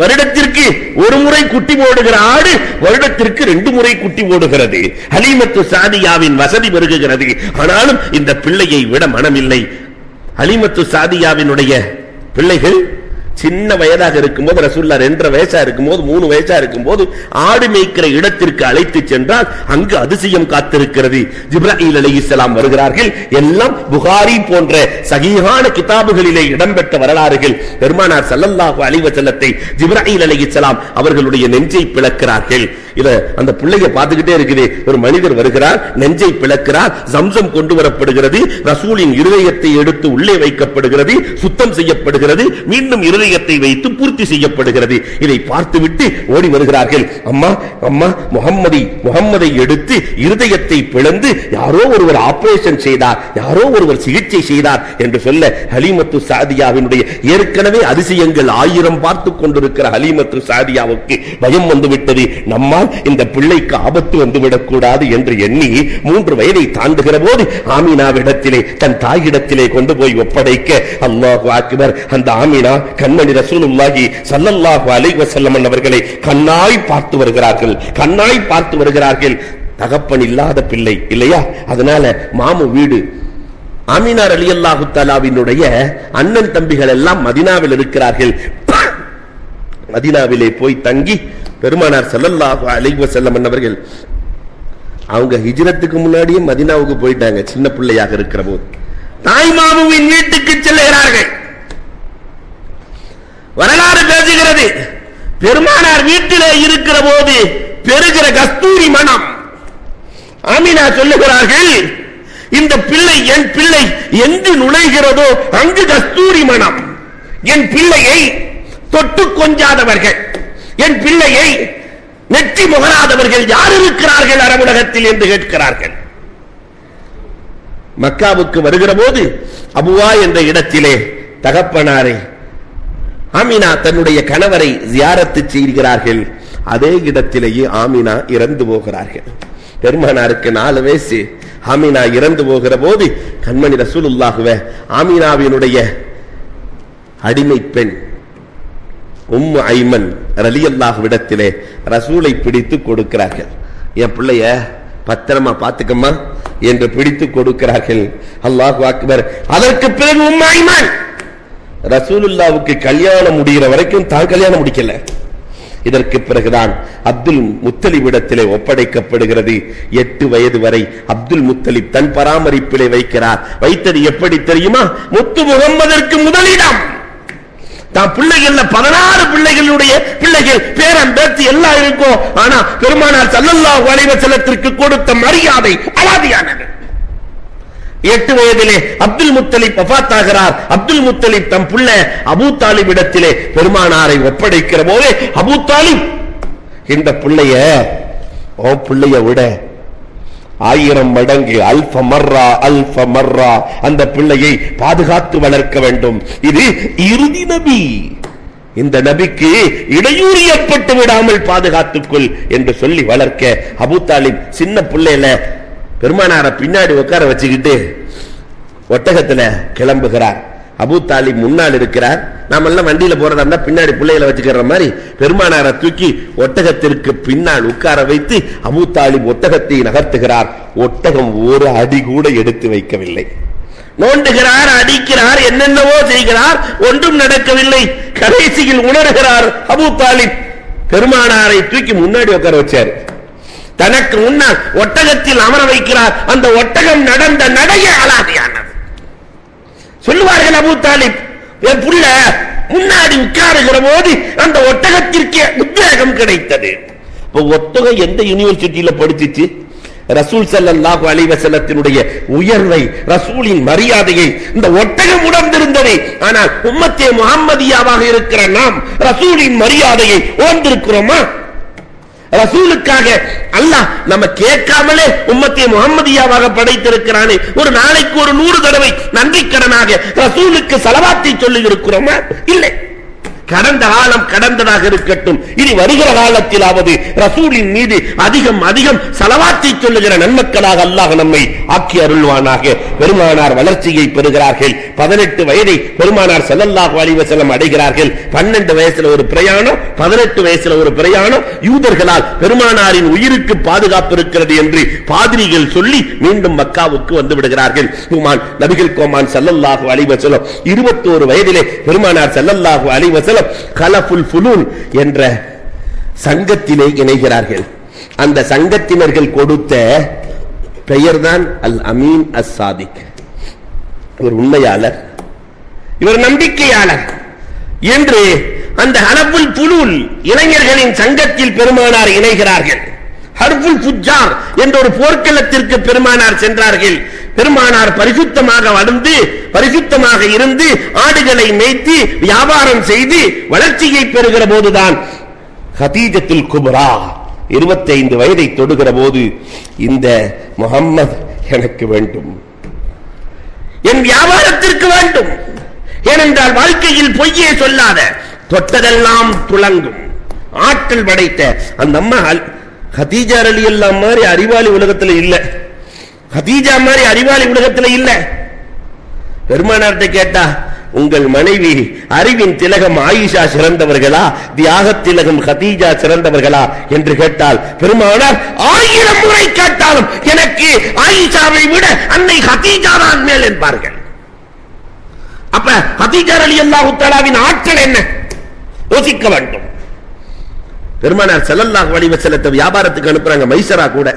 வருடத்திற்கு ஒரு முறை குட்டி போடுகிற ஆடு வருடத்திற்கு 2 முறை குட்டி போடுகிறது. ஹலீமத்து சாதியாவின் வசதி பெருகுகிறது. ஆனாலும் இந்த பிள்ளையை விட மனமில்லை. ஹலீமத்து சாதியாவினுடைய பிள்ளைகள் சின்ன வயதாக இருக்கும்போது ரசூலுல்லாஹ் 2.5 வயசா இருக்கும்போது 3 வயசா இருக்கும்போது ஆடு மேய்க்கிற இடத்திற்கு அழைத்து சென்றால் அங்கு அதிசயம் காத்திருக்கிறது. ஜிப்ராயில் அலைஹிஸ்ஸலாம் வருகிறார்கள். எல்லாம் புகாரி போன்ற சஹீஹான கிதாபுகளிலே இடம்பெற்ற வரலாறுகள். பெருமானார் ஸல்லல்லாஹு அலைஹி வஸல்லத்தை ஜிப்ராயில் அலைஹிஸ்ஸலாம் அவர்களுடைய நெஞ்சை பிளக்கிறார்கள். இத அந்த பிள்ளையை பார்த்துக்கிட்டே இருக்குது. ஒரு மனிதர் வருகிறார், நெஞ்சை பிளக்கிறார், ஜம்சம் கொண்டு வரப்படுகிறது, ரசூலின் இருதயத்தை எடுத்து உள்ளே வைக்கப்படுகிறது, சுத்தம் செய்யப்படுகிறது, மீண்டும் இருதயத்தை வைத்து பூர்த்தி செய்யப்படுகிறது. இதை பார்த்துவிட்டு ஓடி வருகிறார்கள். அம்மா அம்மா முஹம்மதை எடுத்து இருதயத்தை பிளந்து யாரோ ஒருவர் ஆபரேஷன் செய்தார், யாரோ ஒருவர் சிகிச்சை செய்தார் என்று சொல்ல ஹலீமத்து சாதியாவினுடைய ஏற்கனவே அதிசயங்கள் 1000 பார்த்துக் கொண்டிருக்கிற ஹலீமத்து சாதியாவுக்கு பயம் வந்துவிட்டது. நம்மால் இந்த பிள்ளைக்கு ஆபத்து வந்துவிடக் கூடாது என்று எண்ணி 3 வயதை தாண்டுகிற போது ஆமினாவிடத்திலே தன் தாயிடத்திலே கொண்டு போய் ஒப்படைக்க அல்லாஹு அக்பர். அந்த ஆமினா கண்மணி ரசூலுல்லாஹி ஸல்லல்லாஹு அலைஹி வஸல்லம் அவர்களை கண்ணாய் பார்த்து வருகிறார்கள். தகப்பன் இல்லாத பிள்ளை இல்லையா, அதனால மாமு வீடு. ஆமினா ரலியல்லாஹு தஆலாவினுடைய அண்ணன் தம்பிகள் எல்லாம் மதீனாவில் இருக்கிறார்கள். மதீனாவிலே போய் தங்கி பெருமானார் ஸல்லல்லாஹு அலைஹி வஸல்லம் அவர்கள் அவங்க ஹிஜ்ரத்துக்கு முன்னாடியே மதீனாவுக்கு போயிட்டாங்க. சின்ன பிள்ளையாக இருக்கிற போது தாய் மாமுவின் வீட்டுக்கு செல்லுகிறார்கள். வரலாறு பேசுகிறது, பெருமானார் வீட்டிலே இருக்கிற போது பெருகிற கஸ்தூரி மனம். ஆமினா சொல்லுகிறார்கள், இந்த பிள்ளை என் பிள்ளை எங்கு நுழைகிறதோ அங்கு கஸ்தூரி மனம். என் பிள்ளையை தொட்டு கொஞ்சாதவர்கள், என் பிள்ளையை நெற்றி முகராதவர்கள் யார் இருக்கிறார்கள் அரபுலகத்தில் என்று கேட்கிறார்கள். மக்காவுக்கு வருகிற போது அபுவா என்ற இடத்திலே தகப்பனாரை ஆமினா தன்னுடைய கணவரை ஜியாரத்து செய்கிறார்கள். அதே இடத்திலேயே ஆமினா இறந்து போகிறார்கள். பெருமானாருக்கு 4 வயசு. ஆமினா இறந்து போகிற போது கண்மணி ரசூலுல்லாஹ்வே ஆமினாவினுடைய அடிமை பெண் உம்மு ஐமன் ரலியல்லாஹு விடத்திலே ரசூலை பிடித்து கொடுக்கிறார்கள். என் பிள்ளைய பத்திரமா பாத்துக்கம்மா என்று பிடித்து கொடுக்கிறார்கள். அல்லாஹு அக்பர். அதற்கு பிறகு உம்மு ஐமன் ரசூலுல்லாவுக்கு கல்யாணம் முடிகிற வரைக்கும் தான் கல்யாணம் முடிக்கல. இதற்கு பிறகுதான் அப்துல் முத்தலிபிடத்திலே ஒப்படைக்கப்படுகிறது. 8 வயது வரை அப்துல் முத்தலிப் தன் பராமரிப்பிலே வைக்கிறார். வைத்தது எப்படி தெரியுமா? முத்து முகம்மதற்கு முதலிடம். தான் பிள்ளைகள்ல 16 பிள்ளைகளுடைய பிள்ளைகள் பேரன் பேத்தி எல்லாம் இருக்கும். ஆனா பெருமானார் ஸல்லல்லாஹு அலைஹி வஸல்லத்திற்கு கொடுத்த மரியாதை அலாதியானது. 8 வயதிலே அப்துல் முத்தலிப் வஃபாத் ஆகிறார். அப்துல் முத்தலிப் தம் பிள்ளை அபூ தாலிப் இடத்திலே பெருமானாரை ஒப்படைக்கிற போதே அபூ தாலிப், இந்த பிள்ளைய விட 1000 மடங்கு அல்ஃப மர்ரா அந்த பிள்ளையை பாதுகாத்து வளர்க்க வேண்டும். இது இறுதி நபி, இந்த நபிக்கு இடையூறு ஏற்பட்டு விடாமல் பாதுகாத்துக்கொள் என்று சொல்லி வளர்க்க அபூ தாலிப் சின்ன பிள்ளையில பெருமானார பின்னாடி உட்கார வச்சுக்கிட்டு ஒட்டகத்துல கிளம்புகிறார். அபூ தாலிப் முன்னால் இருக்கிறார். நாம எல்லாம் வண்டியில போறதா இருந்தா பின்னாடி பிள்ளைகளை வச்சுக்கிற மாதிரி பெருமானாரை தூக்கி ஒட்டகத்திற்கு பின்னால் உட்கார வைத்து அபூ தாலிப் ஒட்டகத்தை நகர்த்துகிறார். ஒட்டகம் ஒரு அடி கூட எடுத்து வைக்கவில்லை. நோண்டுகிறார், அடிக்கிறார், என்னென்னவோ செய்கிறார், ஒன்றும் நடக்கவில்லை. கடைசியில் உணர்கிறார் அபூ தாலிப். பெருமானாரை தூக்கி முன்னாடி உட்கார வச்சார். தனக்கு முன்னால் ஒட்டகத்தில் அமர வைக்கிறார். அந்த ஒட்டகம் நடந்த நடைய அலாதியானது. சொல்லுவார்கள் அபூ தாலிப், என் புள்ள முன்னாடி உட்காருகிற போது அந்த ஒட்டகத்திற்கு உத்வேகம் கிடைத்தது. ஒட்டகம் எந்த யூனிவர்சிட்டியில படிச்சிச்சு? ரசூல் ஸல்லல்லாஹு அலைஹி வஸல்லத்தினுடைய உயர்வை, ரசூலின் மரியாதையை இந்த ஒட்டகம் உணர்ந்திருந்தது. ஆனால் உம்மத்தே முஹம்மதியாவாக இருக்கிற நாம் ரசூலின் மரியாதையை உணர்ந்திருக்கிறோமா? ரசூலுக்காக அல்லாஹ் நம்ம கேட்காமலே உம்மத்தே முஹம்மதியாவாக படைத்திருக்கிறானே, ஒரு நாளைக்கு ஒரு 100 தடவை நன்றிக்கடனாக ரசூலுக்கு ஸலவாத்தை சொல்லி இருக்கிறோமா? இல்லை. கடந்த காலம் கடந்ததாக இருக்கட்டும், இனி வருகிற காலத்திலாவது ரசூலின் மீது அதிகம் அதிகம் ஸலவாத்தை சொல்லுகிற நன்மக்களாக அல்லாஹ் நம்மை ஆக்கி அருள்வானாக. பெருமானார் வளர்ச்சியை பெறுகிறார்கள். 18 வயதை பெருமானார் ஸல்லல்லாஹு அலைஹி வஸல்லம் அடைகிறார்கள். 12 வயசுல ஒரு பிரயாணம், 18 வயசுல ஒரு பிரயாணம். யூதர்களால் பெருமானாரின் உயிருக்கு பாதுகாப்பு இருக்கிறது என்று பாதிரிகள் சொல்லி மீண்டும் மக்காவுக்கு வந்து விடுகிறார்கள். நபிகள் கோமான் ஸல்லல்லாஹு அலைஹி வஸல்லம் 21 வயதிலே பெருமானார் ஸல்லல்லாஹு அலைஹி வஸல்லம் கலஃபுல் ஃபுலூல் என்ற சங்கத்திலே இணைகிறார்கள். அந்த சங்கத்தினர்கள் கொடுத்த பெயர்தான் அல் அமீன் அஸ் சாதிக். இவர் உண்மையாளர், இவர் நம்பிக்கையாளர் என்று அந்த ஹலஃபுல் ஃபுலூல் இளைஞர்களின் சங்கத்தில் பெருமானார் இணைகிறார்கள். ஹர்புல் ஃபுஜ்ஜார் என்ற ஒரு போர்க்களத்திற்கு பெருமானார் சென்றார்கள். பெருமானார் பரிசுத்தமாக வாழ்ந்து பரிசுத்தமாக இருந்து ஆடுகளை மேய்த்து வியாபாரம் செய்து வளர்ச்சியை பெறுகிற போதுதான் ஹதீஜத்துல் குப்ரா 25 வயதை தொடுகிற போது இந்த முஹம்மது எனக்கு வேண்டும், என் வியாபாரத்திற்கு வேண்டும். ஏனென்றால் வாழ்க்கையில் பொய்யே சொல்லாத, தொட்டதெல்லாம் துளங்கும் ஆற்றல் படைத்த அந்த அம்மா ஹதீஜா ரலியல்லாஹு மாதிரி அறிவாளி உலகத்துல இல்ல. ஹதீஜா மாதிரி அறிவாளி உலகத்துல இல்ல. பெருமானார்ட்ட கேட்டா, உங்கள் மனைவி அறிவின் திலகம் ஆயிஷா சிறந்தவர்களா, தியாக திலகம் ஹதீஜா சிறந்தவர்களா என்று கேட்டால் பெருமானார் 1000 முறை கேட்டாலும் எனக்கு ஆயிஷாவை விட அன்னை ஹதீஜா தான் மேல் என்பார்கள். அப்ப ஹதீஜா ரலியல்லாஹு தஆலாவின் ஆற்றல் என்ன யோசிக்க வேண்டும். பெருமானார் ஸல்லல்லாஹு அலைஹி வஸல்லத்தை வியாபாரத்துக்கு அனுப்புறாங்க. மைசரா கூட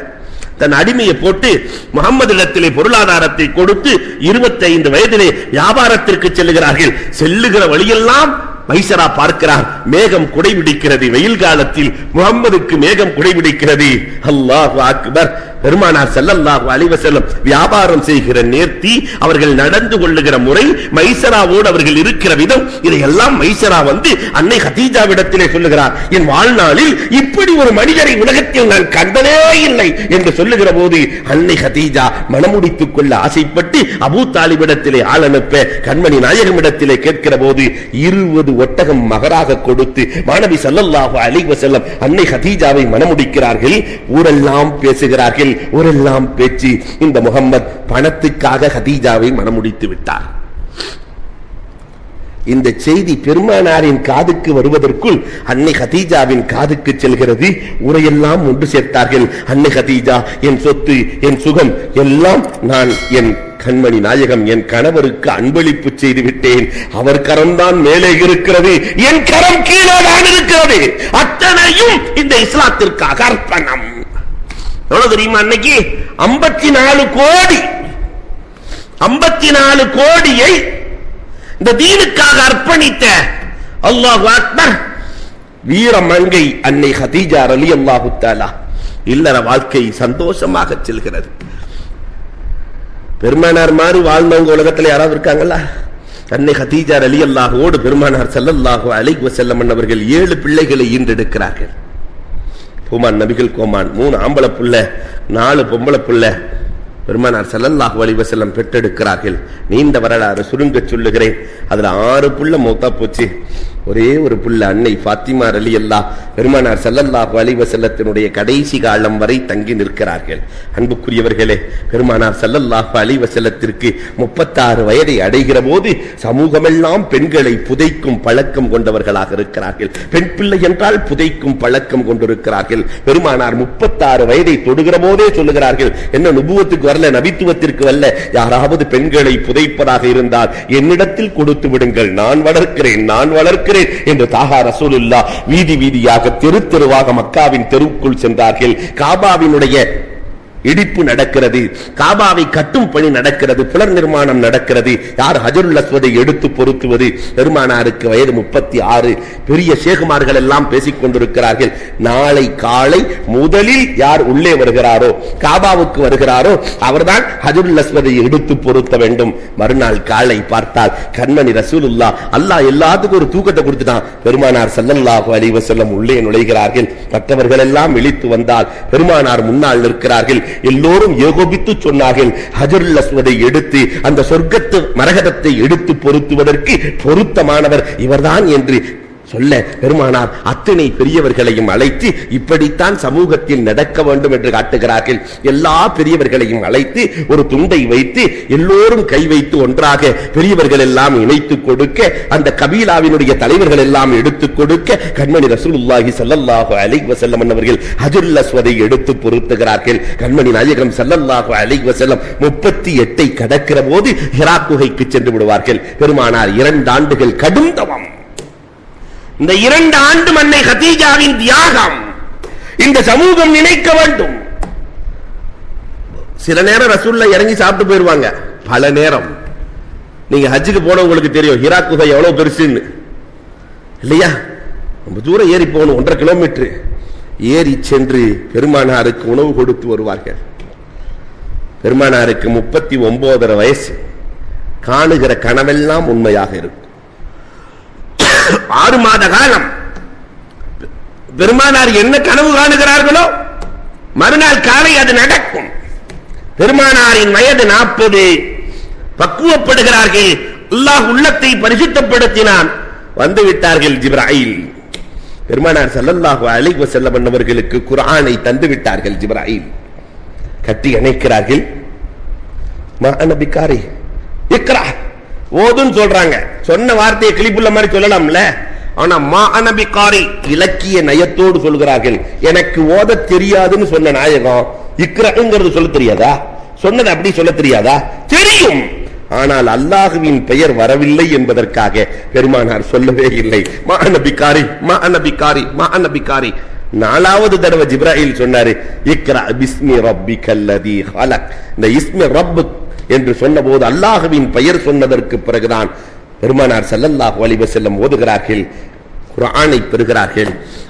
தன் அடிமையை போட்டு முகம்மது இடத்திலே பொருளாதாரத்தை கொடுத்து 25 வயதிலே வியாபாரத்திற்கு செல்லுகிறார்கள். செல்லுகிற வழியெல்லாம் மைசரா பார்க்கிறார், மேகம் குடைபிடிக்கிறது. வெயில் காலத்தில் முகம்மதுக்கு மேகம் குடைபிடிக்கிறது. அல்லாஹு அக்பர். பெருமானார் ஸல்லல்லாஹு அலைஹி வஸல்லம் வியாபாரம் செய்கிற நேர்த்தி, அவர்கள் நடந்து கொள்ளுகிற முறை, மைசராவோடு அவர்கள் இருக்கிற விதம், இதையெல்லாம் மைசரா வந்து அன்னை ஹதீஜாவிடத்திலே சொல்லுகிறார். என் வாழ்நாளில் இப்படி ஒரு மனிதரை உலகத்தில் நான் கண்டதே இல்லை என்று சொல்லுகிற போது அன்னை ஹதீஜா மனமுடித்துக் கொள்ள ஆசைப்பட்டு அபூ தாலிபிடத்திலே ஆள் அனுப்ப கண்மணி நாயகமிடத்திலே கேட்கிற போது 20 ஒட்டகம் மகராக கொடுத்து மாணவி ஸல்லல்லாஹு அலைஹி வஸல்லம் அன்னை ஹதீஜாவை மனமுடிக்கிறார்கள். ஊரெல்லாம் பேசுகிறார்கள். ஊரெல்லாம் பேச்சு, இந்த முஹம்மத் பணத்துக்காக ஹதீஜாவை மனமுடித்து விட்டார். இந்த செய்தி பெருமானாரின் காதுக்கு வருவதற்குள் அன்னை ஹதீஜாவின் காதுக்கு செல்கிறது. ஊரையெல்லாம் ஒன்று சேர்த்தார்கள். அன்னை ஹதீஜா, என் சொத்து, என் சுகம் எல்லாம் நான் என் கண்மணி நாயகம் என் கணவருக்கு அன்பளிப்பு செய்து விட்டேன். அவர் கரம்தான் மேலே இருக்கிறது, என் கரம் கீழே தான் இருக்கிறது. அத்தனையும் இந்த இஸ்லாத்திற்காக அர்ப்பணம். எவ்வளவு தெரியுமா? அன்னைக்கு 54 கோடி 54 கோடியை இந்த தீனுக்காக அர்ப்பணித்த அல்லாஹு அக்பர் வீரமங்கை அன்னை ஹதீஜா ரலியல்லாஹு தஆலா இல்லற வாழ்க்கை சந்தோஷமாக செல்கிறது. பெருமானார் மாதிரி வாழ்ந்தவங்க உலகத்தில் யாராவது இருக்காங்களா? அன்னை ஹதீஜா ரலியல்லாஹுவோடு பெருமானார் ஸல்லல்லாஹு அலைஹி வஸல்லம் அவர்கள் 7 பிள்ளைகளை ஈன்றெடுக்கிறார்கள். பூமான் நபிகள் கோமான் 3 ஆம்பளை புள்ள 4 பொம்பளை புள்ள பெருமானார் ஸல்லல்லாஹு அலைஹி வஸல்லம் பெற்றெடுக்கிறார்கள். நீண்ட வரலாறு சுருங்க சொல்லுகிறேன். அதுல 6 புள்ள மௌத்தா போச்சு. ஒரே ஒரு புள்ள அன்னை ஃபாத்திமா ரலியல்லாஹு பெருமானார் ஸல்லல்லாஹு அலைஹி வஸல்லத்தினுடைய கடைசி காலம் வரை தங்கி நிற்கிறார்கள். அன்புக்குரியவர்களே, பெருமானார் ஸல்லல்லாஹு அலைஹி வஸல்லத்திற்கு 36 வயதை அடைகிற போது சமூகமெல்லாம் பெண்களை புதைக்கும் பழக்கம் கொண்டவர்களாக இருக்கிறார்கள். பெண் பிள்ளை என்றால் புதைக்கும் பழக்கம் கொண்டிருக்கிறார்கள். பெருமானார் 36 வயதை தொடுகிற போதே சொல்லுகிறார்கள், என்ன நுபுவத்துக்கு வரல, நபித்துவத்திற்கு வரல, யாராவது பெண்களை புதைப்பதாக இருந்தால் என்னிடத்தில் கொடுத்து விடுங்கள், நான் வளர்க்கிறேன் என்று தாஹா ரசூலுல்லாஹ் வீதி வீதியாக தெரு தெருவாக மக்காவின் தெருவுக்குள் சென்றார்கள். காபாவினுடைய இடிப்பு நடக்கிறது, காபாவை கட்டும் பணி நடக்கிறது, புலர் நிர்மாணம் நடக்கிறது. யார் ஹஜருல் அஸ்வதை எடுத்து பொருத்துவது? பெருமானாருக்கு வயது 36. பெரிய ஷேகுமார்கள் எல்லாம் பேசிக் கொண்டிருக்கிறார்கள். நாளை காலை முதலில் யார் உள்ளே வருகிறாரோ, காபாவுக்கு வருகிறாரோ, அவர்தான் ஹஜருல் அஸ்வதை எடுத்து பொருத்த வேண்டும். மறுநாள் காலை பார்த்தால் கண்மணி ரசூலுல்லாஹ், அல்லாஹ் எல்லாத்துக்கும் ஒரு தூக்கத்தை கொடுத்துட்டான். பெருமானார் ஸல்லல்லாஹு அலைஹி வஸல்லம் உள்ளே நுழைகிறார்கள். மற்றவர்கள் எல்லாம் விழித்து வந்தால் பெருமானார் முன்னால் நிற்கிறார்கள். எல்லோரும் ஏகோபித்து சொன்னார்கள், ஹஜருல் அஸ்வதை எடுத்து அந்த சொர்க்கத்து மரகதத்தை எடுத்து பொருத்துவதற்கு பொருத்தமானவர் இவர்தான் என்று சொல்ல பெருமானார் அத்தனை பெரியவர்களையும் அழைத்து இப்படித்தான் சமூகத்தில் நடக்க வேண்டும் என்று காட்டுகிறார்கள். எல்லா பெரியவர்களையும் அழைத்து ஒரு துண்டை வைத்து எல்லோரும் கை வைத்து ஒன்றாக பெரியவர்கள் எல்லாம் இணைத்துக் கொடுக்க, அந்த கபீலாவினுடைய தலைவர்கள் எல்லாம் எடுத்துக் கொடுக்க, கண்மணி ரசூலுல்லாஹி ஸல்லல்லாஹு அலைஹி வஸல்லம் அவர்கள் ஹஜருல் அஸ்வதை எடுத்து பொருத்துகிறார்கள். கண்மணி நாயகம் ஸல்லல்லாஹு அலைஹி வஸல்லம் 38 கடக்கிற போது ஹிரா குகைக்கு சென்று விடுவார்கள். பெருமானார் 2 ஆண்டுகள் கடும் தவம். இந்த 2 ஆண்டு அன்னை கதீஜாவின் தியாகம் இந்த சமூகம் நினைக்க வேண்டும். சில நேரம் ரசூலுல்லாஹ் இறங்கி சாப்பிட்டு போயிருவாங்க. பல நேரம் நீங்க ஹஜ்ஜுக்கு போனவங்களுக்கு தெரியும் ஹிரா குகை எவ்வளவு பெருசுன்னு இல்லையா? ரொம்ப தூரம் ஏறி போகணும், 1.5 கிலோமீட்டர் ஏறி சென்று பெருமானாருக்கு உணவு கொடுத்து வருவார்கள். பெருமானாருக்கு 39 வயசு. காணுகிற கனவெல்லாம் உண்மையாக இருக்கும். 6 மாத காலம் பெருமானார் என்ன கனவு காணுகிறார்களோ மறுநாள் காலை அது நடக்கும். பெருமானாரின் வயது 40. பக்குவப்படுகிறார்கள். அல்லாஹ் உள்ளத்தை பரிசுத்தப்படுத்தினான். வந்து விட்டார்கள் ஜிப்ராயில். பெருமானார் ஸல்லல்லாஹு அலைஹி வஸல்லம் அவர்களுக்கு குர்ஆனை தந்து விட்டார்கள். ஜிப்ராயில் கட்டி அணைக்கிறார்கள். மா அன பிகாரி இக்ரா, ஓதுன்னு சொல்றாங்க. சொன்ன வார்த்தையை கிளிப்புள்ள மாதிரி சொல்லலாம்ல, ஆனா மா அன பிகாரி இலக்கிய நயத்தோடு சொல்கிறார்கள். எனக்கு ஓத தெரியாதுன்னு சொன்ன நாயகம் இக்ராங்கிறது சொல்ல தெரியாதா? சொன்னது அப்படி சொல்ல தெரியாதா? தெரியும். ஆனால் அல்லாஹுவின் பெயர் வரவில்லை என்பதற்காக பெருமானார் சொல்லவே இல்லை. மா அன பிகாரி, மா அன பிகாரி, மா அன பிகாரி. 4வது தடவை ஜிப்ராயில் சொன்னாரு, இக்ரா பிஸ்மி ரப்பிக்கல்லதீ ஹலக். இந்த இஸ்மி ரப் என்று சொன்னபோது அல்லாஹுவின் பெயர் சொன்னதற்கு பிறகுதான் பெருமானார் ஸல்லல்லாஹு அலைஹி வஸல்லம் ஓதுகிறார்கள், குர்ஆனை பெறுகிறார்கள்.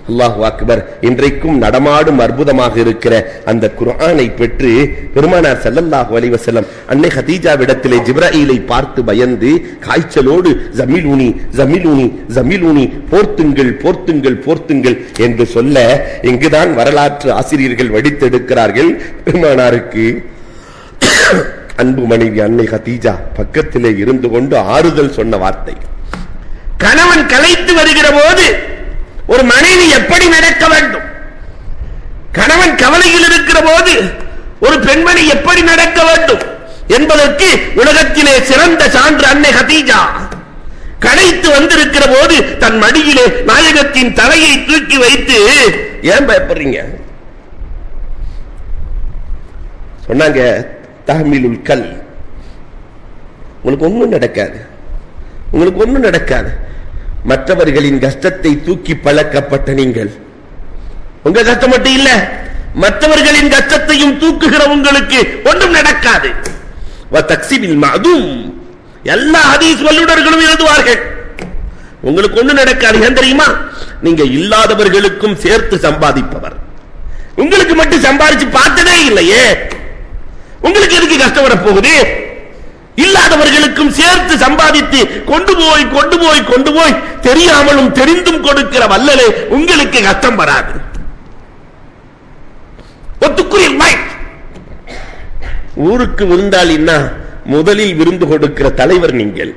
அல்லாஹு அக்பர். இன்றைக்கும் நடமாடும் அற்புதமாக இருக்கிற அந்த குர்ஆனை பெற்று பெருமானார் ஸல்லல்லாஹு அலைஹி வஸல்லம் அன்னை கதீஜாவிடத்திலே ஜிப்ராயிலை பார்த்து பயந்து காய்ச்சலோடு ஜமிலூனி ஜமிலூனி ஜமிலூனி, போர்த்துங்கள் போர்த்துங்கள் போர்த்துங்கள் என்று சொல்ல, இங்குதான் வரலாற்று ஆசிரியர்கள் வடித்தெடுக்கிறார்கள். பெருமானாருக்கு அன்பு மனைவி அன்னை கதீஜா பக்கத்திலே இருந்து கொண்டு ஆறுதல் சொன்ன வார்த்தை. கணவன் கலைத்து வருகிற போது ஒரு மனைவி எப்படி நடக்க வேண்டும், கணவன் கவலையில் இருக்கிற போது ஒரு பெண்மணி எப்படி நடக்க வேண்டும் என்பதற்கு உலகத்திலே சிறந்த சான்று அன்னை கதீஜா. கலைத்து வந்திருக்கிற போது தன் மடியிலே நாயகத்தின் தலையை தூக்கி வைத்து, ஏன் பயப்படுறீங்க சொன்னாங்க, தஹ்மிலுல் கல், உங்களுக்கு ஒண்ணும் நடக்காது, உங்களுக்கு ஒண்ணும் நடக்காது. மற்றவர்களின் கஷ்டத்தை தூக்கி பழக்கப்பட்ட நீங்கள், உங்க கஷ்டம் மட்டும் இல்ல, மற்றவர்களின் கஷ்டத்தையும் தூக்குகிற உங்களுக்கு ஒன்றும் நடக்காது. வதக்ஸிபில் மஅதூம், எல்லா ஹதீஸ் வல்லுநர்களும் எழுதுவார்கள், உங்களுக்கு ஒண்ணும் நடக்காது. ஏன் தெரியுமா? நீங்க இல்லாதவர்களுக்கும் சேர்த்து சம்பாதிப்பவர். உங்களுக்கு மட்டும் சம்பாதிச்சு பார்த்ததே இல்லையே, உங்களுக்கு எதுக்கு கஷ்டம் வர போகுது? இல்லாதவர்களுக்கும் சேர்த்து சம்பாதித்து கொண்டு போய் கொண்டு போய் கொண்டு போய் தெரியாமலும் தெரிந்தும் கொடுக்கிற வல்லலே உங்களுக்கு கஷ்டம் வராது. ஊருக்கு விருந்தாளின்னா முதலில் விருந்து கொடுக்கிற தலைவர் நீங்கள்.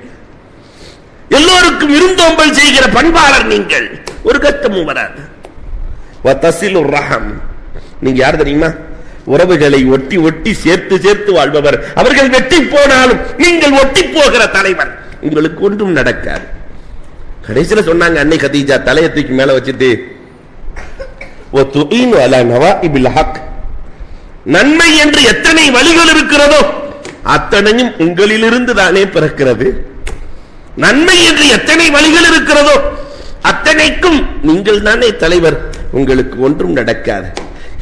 எல்லோருக்கும் விருந்தோம்பல் செய்கிற பண்பாளர் நீங்கள், ஒரு கஷ்டமும் வராது. நீங்க யார் தெரியுமா? உறவுகளை ஒட்டி ஒட்டி சேர்த்து சேர்த்து வாழ்பவர். அவர்கள் வெட்டி போனாலும் நீங்கள் ஒட்டி போகிற தலைவர். உங்களுக்கு ஒன்றும் நடக்காது. கடைசியில் சொன்னாங்க அன்னை கதீஜா தலையை தூக்கி மேல வச்சுட்டு, நன்மை என்று எத்தனை வழிகள் இருக்கிறதோ அத்தனையும் உங்களிலிருந்து தானே பிறக்கிறது. நன்மை என்று எத்தனை வழிகள் இருக்கிறதோ அத்தனைக்கும் நீங்கள் தானே தலைவர். உங்களுக்கு ஒன்றும் நடக்காது.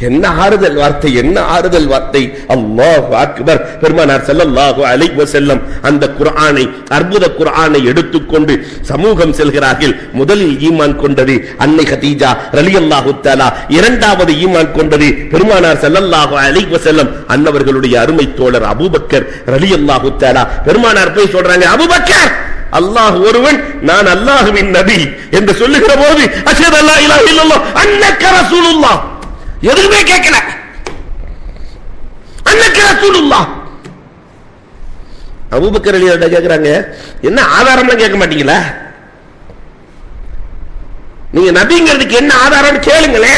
என்ன ஆறுதல் வார்த்தை, என்ன ஆறுதல் வார்த்தை. அல்லாஹு அக்பர். பெருமானார் ஸல்லல்லாஹு அலைஹி வஸல்லம் அந்த குர்ஆனை, அற்புத குர்ஆனை எடுத்துக்கொண்டு சமூகம் செல்கிறார்கள். முதலில் ஈமான் கொண்டது அன்னை கதீஜா ரலியல்லாஹு தஆலா, இரண்டாவது ஈமான் கொண்டது பெருமானார் ஸல்லல்லாஹு அலைஹி வஸல்லம் அன்னவர்களுடைய அருமை தோழர் அபூபக்கர் ரலியல்லாஹு தஆலா. பெருமானார் போய் சொல்றாங்க, அபூபக்கர், அல்லாஹ் ஒருவன், நான் அல்லாஹ்வின் நபி என்று சொல்லுகிற போது அஷ்ஹது அல்லா இலாஹ இல்லல்லாஹ் அன்னக ரசூலுல்லாஹ், எதுவுமே கேட்கல, அன்னக ரசூலுல்லாஹ். அபூபக்கர் ரலியல்லாஹு கேக்குறாங்க, என்ன ஆதாரம்லாம் கேட்க மாட்டீங்களா? நீங்க நபிங்கிறதுக்கு என்ன ஆதாரம் கேளுங்களே.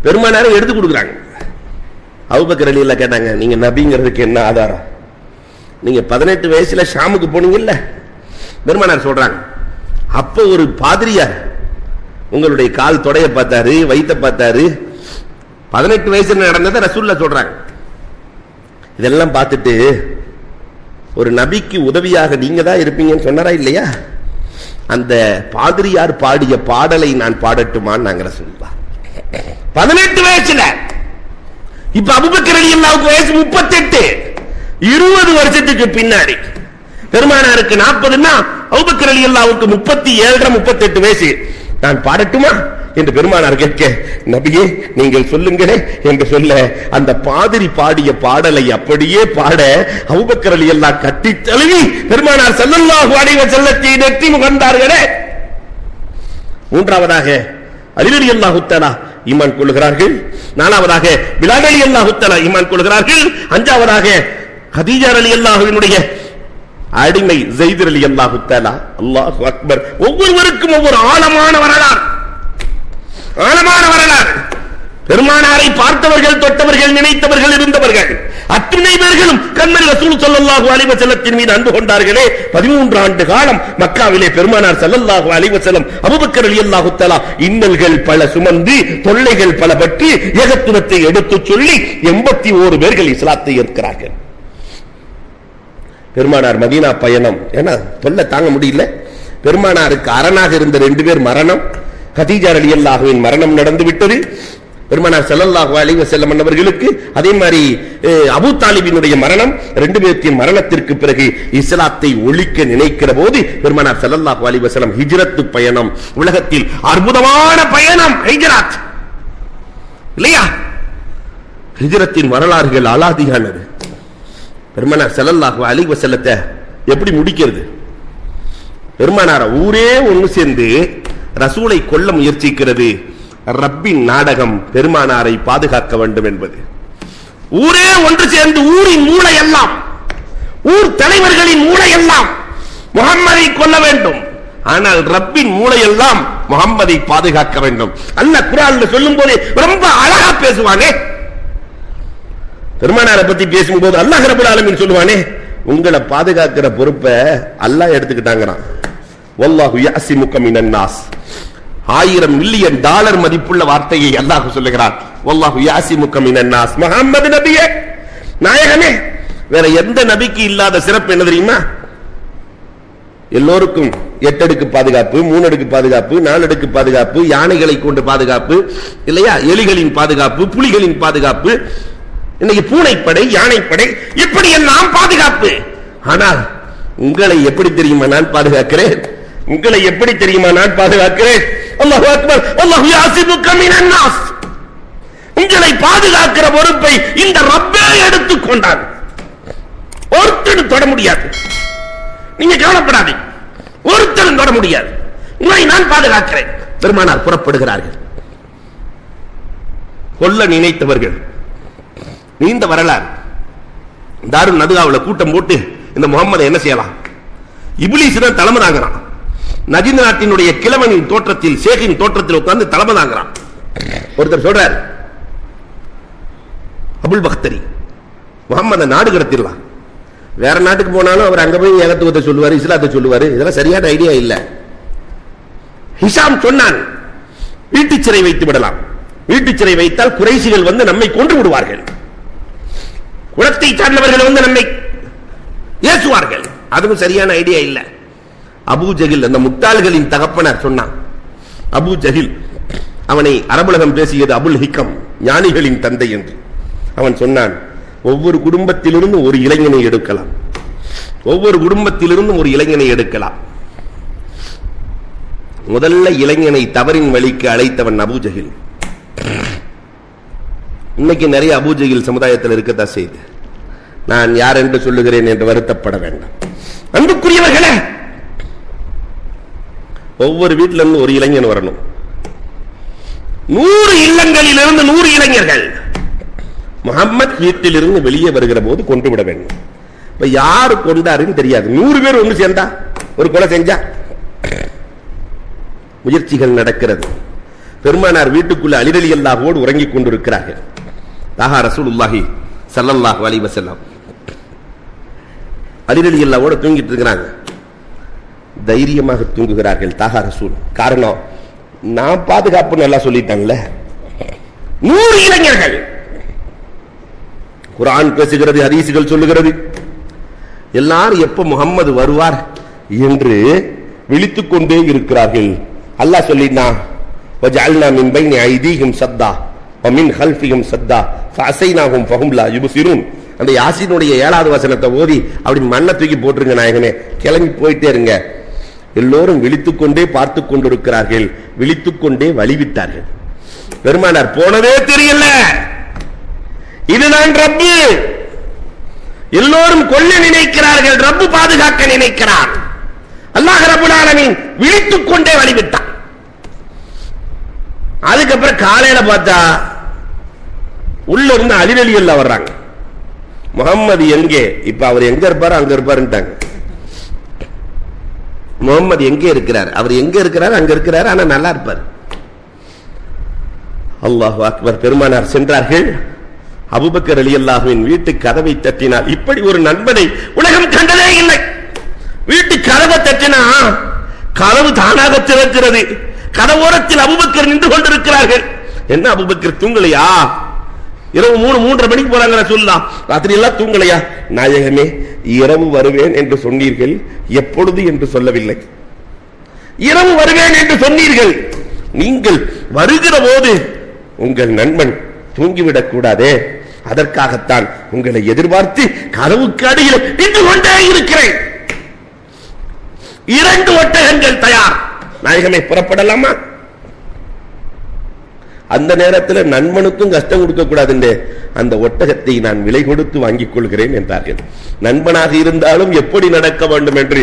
பெருமானாரை எடுத்து கொடுக்குறாங்க. அபூபக்கர் ரலியல்லாஹு கேட்டாங்க, நீங்க நபிங்கிறதுக்கு என்ன ஆதாரம்? நீங்க 18 வயசுல ஷாமுக்கு போனீங்கல்ல, பெருமானார் சொல்றாங்க, அப்ப ஒரு பாதிரியார் உங்களுடைய கால் தொடைய பார்த்தாரு, வயிற்ற பார்த்தாரு. 18 வயசுல நடந்ததை ரசூலுல்லாஹ் சொல்றாங்க. இதெல்லாம் பார்த்துட்டு ஒரு நபிக்கு உதவியாக நீங்க தான் இருப்பீங்கன்னு சொன்னாரா இல்லையா? அந்த பாதிரியார் பாடிய பாடலை நான் பாடட்டுமான்னு நாங்க ரசூலுல்லாஹ் 18 வயசுல. இப்ப அபூபக்கர் ரலியல்லாஹு வயசு 38. 20 வருஷத்துக்கு பின்னாடி பெருமானாருக்கு 40ன்னா அபூபக்கர் ரலியல்லாஹுவுக்கு 37 38 வயசு. நான் பாடட்டுமா என்று பெருமானார் கேட்க, நபியே நீங்கள் சொல்லுங்களே என்று சொல்ல, அந்த பாதிரி பாடிய பாடலை அப்படியே பாட அபூபக்கர் ரலியல்லாஹு கட்டி தழுவி பெருமானார் ஸல்லல்லாஹு அலைஹி வஸல்லத்தை நெற்றி முகர்ந்தார்களே. மூன்றாவதாக அலி ரலியல்லாஹு தஆலா ஈமான் கொள்கிறார்கள். நான்காவதாக பிலால் ரலியல்லாஹு தஆலா ஈமான் கொள்கிறார்கள். அஞ்சாவதாக கதீஜா ரலியல்லாஹுவினுடைய அடிமை ஸைத் ரலியல்லாஹு தஆலா. அல்லாஹு அக்பர். ஒவ்வொருவருக்கும் ஒவ்வொரு ஆழமான வரலாறு, ஆழமான வரலாறு. பெருமானாரை பார்த்தவர்கள், தொட்டவர்கள், நினைத்தவர்கள், இருந்தவர்கள் அத்தனை பேர்களும் கண்மணி ரசூல் ஸல்லல்லாஹு அலைஹி வஸல்லத்தின் மீது அன்பு கொண்டார்களே. 13 ஆண்டு காலம் மக்காவிலே பெருமானார் ஸல்லல்லாஹு அலைஹி வஸல்லம் அபூபக்கர் ரலியல்லாஹு தஆலா இன்னல்கள் பல சுமந்து, தொல்லைகள் பல பற்றி ஏகத்துவத்தை எடுத்துச் சொல்லி 81 பேர்கள் இஸ்லாத்தை ஏற்கிறார்கள். பெருமானார் மதீனா பயணம், ஏன்னா தொல்லை தாங்க முடியல. பெருமானாருக்கு அரணாக இருந்த 2 பேர் மரணம். கதீஜா ரலியல்லாஹுவின் மரணம் நடந்து விட்டது. பெருமானார் ஸல்லல்லாஹு அலைஹி வஸல்லம் அவர்களுக்கு அதே மாதிரி அபூ தாலிபினுடைய மரணம். 2 பேரின் மரணத்திற்கு பிறகு இஸ்லாத்தை ஒழிக்க நினைக்கிற போது பெருமானார் ஸல்லல்லாஹு அலைஹி வஸல்லம் ஹிஜ்ரத் பயணம், உலகத்தில் அற்புதமான பயணம் ஹிஜ்ரத் இல்லையா? ஹிஜ்ரத்தின் வரலாறுகள் அலாதியானது. பெருமானார் ஸல்லல்லாஹு அலைஹி வஸல்லத்தை எப்படி முடிக்கிறது? பெருமானார் ஊரே ஒன்று சேர்ந்து ரசூலை கொல்ல முயற்சிக்கிறது. ரப்பின் நாடகம் பெருமானாரை பாதுகாக்க வேண்டும் என்பது. ஊரே ஒன்று சேர்ந்து, ஊரின் மூளை எல்லாம், ஊர் தலைவர்களின் மூளை எல்லாம் முஹம்மதை கொல்ல வேண்டும். ஆனால் ரப்பின் மூளை எல்லாம் முஹம்மதை பாதுகாக்க வேண்டும். அல்லாஹ் குர்ஆன்ல சொல்லும் போது ரொம்ப அழகா பேசுவானே. பெருமானாரை பத்தி பேசும்போது அல்லாஹ் ரப்பல் ஆலமீன் சொல்லுவானே, உங்களை பாதுகாக்கிற பொறுப்பை அல்லாஹ் எடுத்துக்கிட்டாங்கறான். வல்லாஹு யஸிமுக மினன் நாஸ். $1000 மில்லியன் மதிப்புள்ள வார்த்தையை அல்லாஹ் சொல்லுகிறார். வல்லாஹு யஸிமுக மினன் நாஸ். முஹம்மது நபியே, நாயகமே, வேற எந்த நபிக்கு இல்லாத சிறப்பு என்ன தெரியுமா? எல்லோருக்கும் 8 அடுக்கு பாதுகாப்பு, 3 அடுக்கு பாதுகாப்பு, 4 அடுக்கு பாதுகாப்பு, யானைகளை கொண்டு பாதுகாப்பு இல்லையா, எலிகளின் பாதுகாப்பு, புலிகளின் பாதுகாப்பு, இன்னைக்கு பூனைப்படை, யானைப்படை, இப்படி எல்லாம் பாதுகாப்பு. ஆனால் உங்களை எப்படி தெரியுமா நான் பாதுகாக்கிறேன்? உங்களை எப்படி தெரியுமா நான் பாதுகாக்கிறேன்? அல்லாஹு அக்பர். அல்லாஹு யஸிமுக மினன் நாஸ். உங்களை பாதுகாக்கிற பொறுப்பை இந்த ரப்பே எடுத்துக் கொண்டார். ஒருத்தரும் தொட முடியாது. நீங்க கவலைப்படாதீங்க, ஒருத்தரும் தொட முடியாது. உங்களை நான் பாதுகாக்கிறேன். பெருமானார் புறப்படுகிறார்கள். கொல்ல நினைத்தவர்கள், நீண்ட வரலாறு. தாருன் நதுகாவுல கூட்டம் போட்டு இந்த முகம்மது என்ன செய்யலாம், இப்லீஸ் தான் தலைமை தாங்கிறான். நஜித் நாட்டினுடைய கிழவனின் தோற்றத்தில், ஷேகின் தோற்றத்தில் உட்கார்ந்து தலைமை தாங்கிறான். ஒருத்தர் சொல்றார், அபுல் பக்தரி முகம்மது நாடு கடத்திடலாம். வேற நாட்டுக்கு போனாலும் அவர் அங்க போய் ஏகத்துவத்தை சொல்லுவாரு, இஸ்லாத்தை சொல்லுவாரு. இதெல்லாம் சரியான ஐடியா இல்ல. ஹிஷாம் சொன்னான், வீட்டு சிறை வைத்து விடலாம். வீட்டு சிறை வைத்தால் குறைஷிகள் வந்து நம்மை கொன்று விடுவார்கள், குலத்தை சார்ந்தவர்கள் வந்து நம்மை ஏசுவார்கள். அதுவும் சரியான ஐடியா இல்ல. அபூ ஜஹில், அந்த முட்டாள்களின் தகப்பனார் சொன்னான். அபூ ஜஹில், அவனை அரபுலகம் பேசியது அபுல் ஹிக்கம், ஞானிகளின் தந்தை என்று. அவன் சொன்னான், ஒவ்வொரு குடும்பத்திலிருந்து ஒரு இளைஞனை எடுக்கலாம், ஒவ்வொரு குடும்பத்திலிருந்து ஒரு இளைஞனை எடுக்கலாம். முதல்ல இளைஞனை தவறின் வழிக்கு அழைத்தவன் அபூ ஜஹில். இன்னைக்கு நிறைய அபூ ஜஹில் சமுதாயத்தில் இருக்கத்தான் செய்து. நான் யார் என்று சொல்லுகிறேன் என்று வருத்தப்பட வேண்டாம். அன்புக்குரியவர்களே, ஒவ்வொரு வீட்டில இருந்து ஒரு இளைஞன் வரணும். 100 இல்லங்களில் இருந்து 100 இளைஞர்கள் முகம்மது வீட்டில் இருந்து வெளியே வருகிற போது கொண்டு விட வேண்டும். இப்ப யாரு கொண்டாருன்னு தெரியாது. 100 பேர் ஒன்று சேர்ந்தா ஒரு கொலை செஞ்சா முயற்சிகள் நடக்கிறது. பெருமானார் வீட்டுக்குள்ள அலி ரலியல்லாஹு உறங்கிக் கொண்டிருக்கிறார்கள். தாஹா ரசூலுல்லாஹி ஸல்லல்லாஹு அலைஹி வஸல்லம் அலி ரலியல்லாஹு தூங்கிட்டு இருக்கிறாங்க. தைரியமாக தூங்குகிறார்கள் தாஹா ரசூல். காரணம், நான் பாதுகாப்பு நல்லா சொல்லிட்டாங்கல்ல. 100 இளைஞர்கள். குர்ஆன் பேசுகிறது, ஹதீஸ்கள் சொல்லுகிறது. எல்லாரும் எப்ப முகம்மது வருவார் என்று விழித்துக் கொண்டே இருக்கிறார்கள். அல்லாஹ் சொல்லினா, வஜஅல்னா மின் பைனி ஐதீஹிம் ஸத்தா வமின் கல்ஃபிஹிம் ஸத்தா ஃபஅஸைனாஹும் ஃபஹும் லா யுப்ஸிரூன். அந்த யாசீனுடைய 7வது வசனத்தை ஓதி அப்படி மண்ணை தூக்கி போட்டுருங்க நாயகமே, கிளம்பி போயிட்டே இருங்க. எல்லோரும் விழித்துக் கொண்டே பார்த்துக் கொண்டிருக்கிறார்கள். விழித்துக் கொண்டே வழிவிட்டார்கள். பெருமானார் போனதே தெரியல. இதுதான் ரப்பு. எல்லோரும் கொல்ல நினைக்கிறார்கள், ரப்பு பாதுகாக்க நினைக்கிறார். அல்லாஹ் ரப்புல் ஆலமீன் விழித்துக் கொண்டே வழிவிட்டான். அதுக்கப்புறம் காலையில பார்த்தா உள்ள இருந்து அலி ரலியல்லாஹு வர்றாங்க. முகம்மது எங்கே? இப்ப அவர் எங்க இருப்பாரு அங்க இருப்பாருன்ட்டாங்க. முகம்மது எங்கே இருக்கிறார்? அவர் எங்க இருக்கிறார் அங்க இருக்கிறார், ஆனா நல்லா இருப்பார். அல்லாஹு அக்பர். பெருமானார் சென்றார்கள். அபூபக்கர் ரலியல்லாஹுவின் வீட்டு கதவை தட்டினார். இப்படி ஒரு நண்பனை உலகம் கண்டதே இல்லை. வீட்டு கதவை தட்டினா கதவு தானாக திறக்கிறது. கதவோரத்தில் அபூபக்கர் நின்று கொண்டிருக்கிறார்கள். என்ன அபூபக்கர் தூங்கலையா? இரவு 3:30 மணிக்கு போறாங்க. சொல்லலாம் ராத்திரி எல்லாம் தூங்கலையா? நாயகமே, இரவு வருவேன் என்று சொன்னீர்கள், எப்பொழுது என்று சொல்லவில்லை. இரவு வருவேன் என்று சொன்னீர்கள். நீங்கள் வருகிற போது உங்கள் நண்பன் தூங்கிவிடக் கூடாதே, அதற்காகத்தான் உங்களை எதிர்பார்த்து கதவுக்கு அடியில் நின்று கொண்டே இருக்கிறேன். 2 ஒட்டகங்கள் தயார். நாயகமே, புறப்படலாமா? அந்த நேரத்தில் நண்பனுக்கும் கஷ்டம் கொடுக்க கூடாது, அந்த ஒட்டகத்தை நான் விலை கொடுத்து வாங்கிக் கொள்கிறேன் என்றார்கள். நண்பனாக இருந்தாலும் எப்படி நடக்க வேண்டும் என்று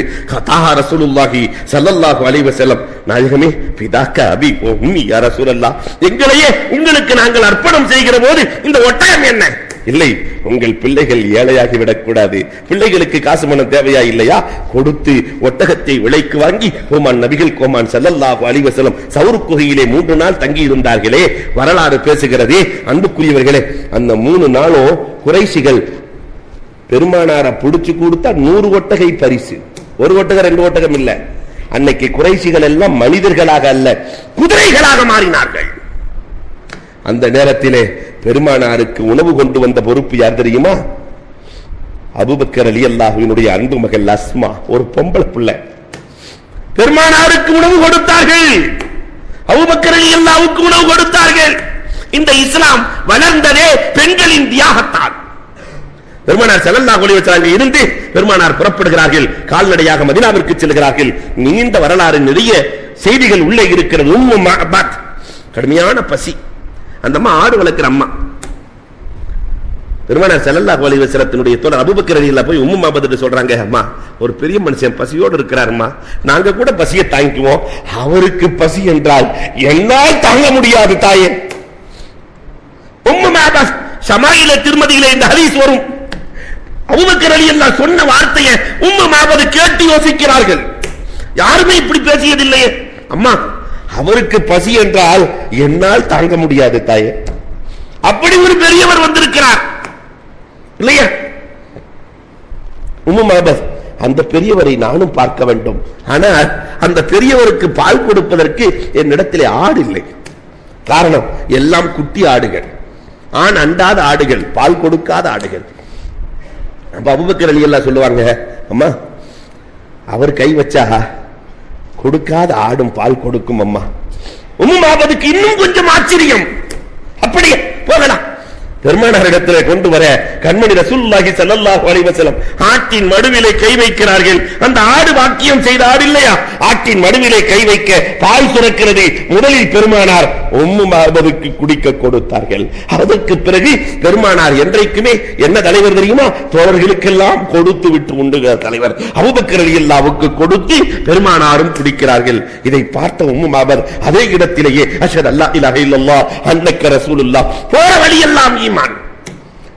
தாஹா ரசூலுல்லாஹி ஸல்லல்லாஹு அலைஹி வஸல்லம், நாயகமே, ஃபிதாக்க அபி வ உம்மி யா ரசூலல்லாஹ், எங்களையே உங்களுக்கு நாங்கள் அர்ப்பணம் செய்கிற போது இந்த ஒட்டகம் என்ன? இல்லை, உங்கள் பிள்ளைகள் ஏழையாகி விடக்கூடாது. பிள்ளைகளுக்கு காசு பணம் தேவையா இல்லையா? கொடுத்து ஒட்டகத்தை விலைக்கு வாங்கி கோமான் நபிகள் கோமான் ஸல்லல்லாஹு அலைஹி வஸல்லம் சௌர் குகையிலே 3 நாள் தங்கி இருந்தார்களே, வரலாறு பேசுகிறதே. அன்புக்குரியவர்களே, அந்த 3 நாளும் குறைஷிகள் பெருமானார பிடிச்சு கொடுத்தா 100 ஒட்டகை பரிசு. 1 ஒட்டகம் 2 ஒட்டகம் இல்ல. அன்னைக்கு குறைஷிகள் எல்லாம் மனிதர்களாக அல்ல, குதிரைகளாக மாறினார்கள். அந்த நேரத்திலே பெருமானாருக்கு உணவு கொண்டு வந்த பொறுப்பு யார் தெரியுமா? அபூபக்கர் ரலியல்லாஹுவினுடைய அன்பு மகள் அஸ்மா, ஒரு பொம்பளை பிள்ளை. பெருமானாருக்கு உணவு கொடுத்தார்கள், அபூபக்கர் ரலியல்லாஹுவுக்கு உணவு கொடுத்தார்கள். இந்த இஸ்லாம் வளர்ந்ததே பெண்களின் தியாகத்தால். பெருமானார் ஸல்லல்லாஹு அலைஹி வஸல்லம் இருந்து பெருமானார் புறப்படுகிறார்கள், கால்நடையாக மதீனாவிற்கு செல்கிறார்கள். நீண்ட வரலாறு, நிறைய செய்திகள் உள்ளே இருக்கிறது. உம்மு மஅபத், கடுமையான பசி. அந்த அம்மா ஆடு வளர்க்கிற அம்மா. பெருமானார் ஸல்லல்லாஹு அலைஹி வஸல்லத்தினுடைய தோழர் அபூபக்கர் ரலியல்லாஹு போய் உம்மு மஅபத் சொல்றாங்க, அம்மா, ஒரு பெரிய மனுஷன் பசியோடு இருக்கிறாருமா, நாங்க கூட பசியை தாங்கிக்குவோம், அவருக்கு பசி என்றால் என்னால் தாங்க முடியாது தாயே. உம்மு மஅபத் ஷமாயில திருமதியில இந்த ஹதீஸ் வரும். அபூபக்கர் ரலியல்லாஹு சொன்ன வார்த்தையை உம்மு மாபது கேட்டு யோசிக்கிறார்கள். யாருமே இப்படி பேசியதில்லையே. அம்மா, அவருக்கு பசி என்றால் என்னால் தாங்க முடியாது தாயே. அப்படி ஒரு பெரியவர் வந்திருக்கிறார் இல்லையா? உம்மு மாபத், அந்த பெரியவரை நானும் பார்க்க வேண்டும். ஆனால் அந்த பெரியவருக்கு பால் கொடுப்பதற்கு என்னிடத்திலே ஆடு இல்லை. காரணம், எல்லாம் குட்டி ஆடுகள், ஆண் அண்டாத ஆடுகள், பால் கொடுக்காத ஆடுகள். அப்ப அபூபக்கர் ரலியல்லாஹு சொல்லுவாங்க, அம்மா, அவர் கை வச்சா கொடுக்காத ஆடும் பால் கொடுக்கும் அம்மா. உம்மு மாபதுக்கு இன்னும் கொஞ்சம் ஆச்சரியம். அப்படியே போகலாம். பெருமானார் இடத்திலே கொண்டு வர கண்மணி ரசூலுல்லாஹி ஸல்லல்லாஹு அலைஹி வஸல்லம் ஆட்டின் மடுவிலே கை வைக்கிறார்கள். அந்த ஆடு வாக்கியம் செய்த ஆடு இல்லையா? ஆட்டின் மடுவிலே கை வைக்க பால் சுரக்கிறது. முதலில் பெருமானார் உம்மு மாபதுக்கு குடிக்க கொடுத்தார்கள். அதற்கு பிறகு பெருமானார் என்றைக்குமே என்ன தலைவர் தெரியுமா? தோழர்களுக்கெல்லாம் கொடுத்து விட்டு உண்டுகிற தலைவர். அபூபக்கர் ரலியல்லாஹுவுக்கு கொடுத்து பெருமானாரும் குடிக்கிறார்கள். இதை பார்த்த உம்மு மாபத் அதே இடத்திலேயே அஷ்ஹது அல்லா இலாஹ இல்லல்லாஹ் அன்னக ரசூலுல்லாஹ், போற வழியெல்லாம் ஈமான்.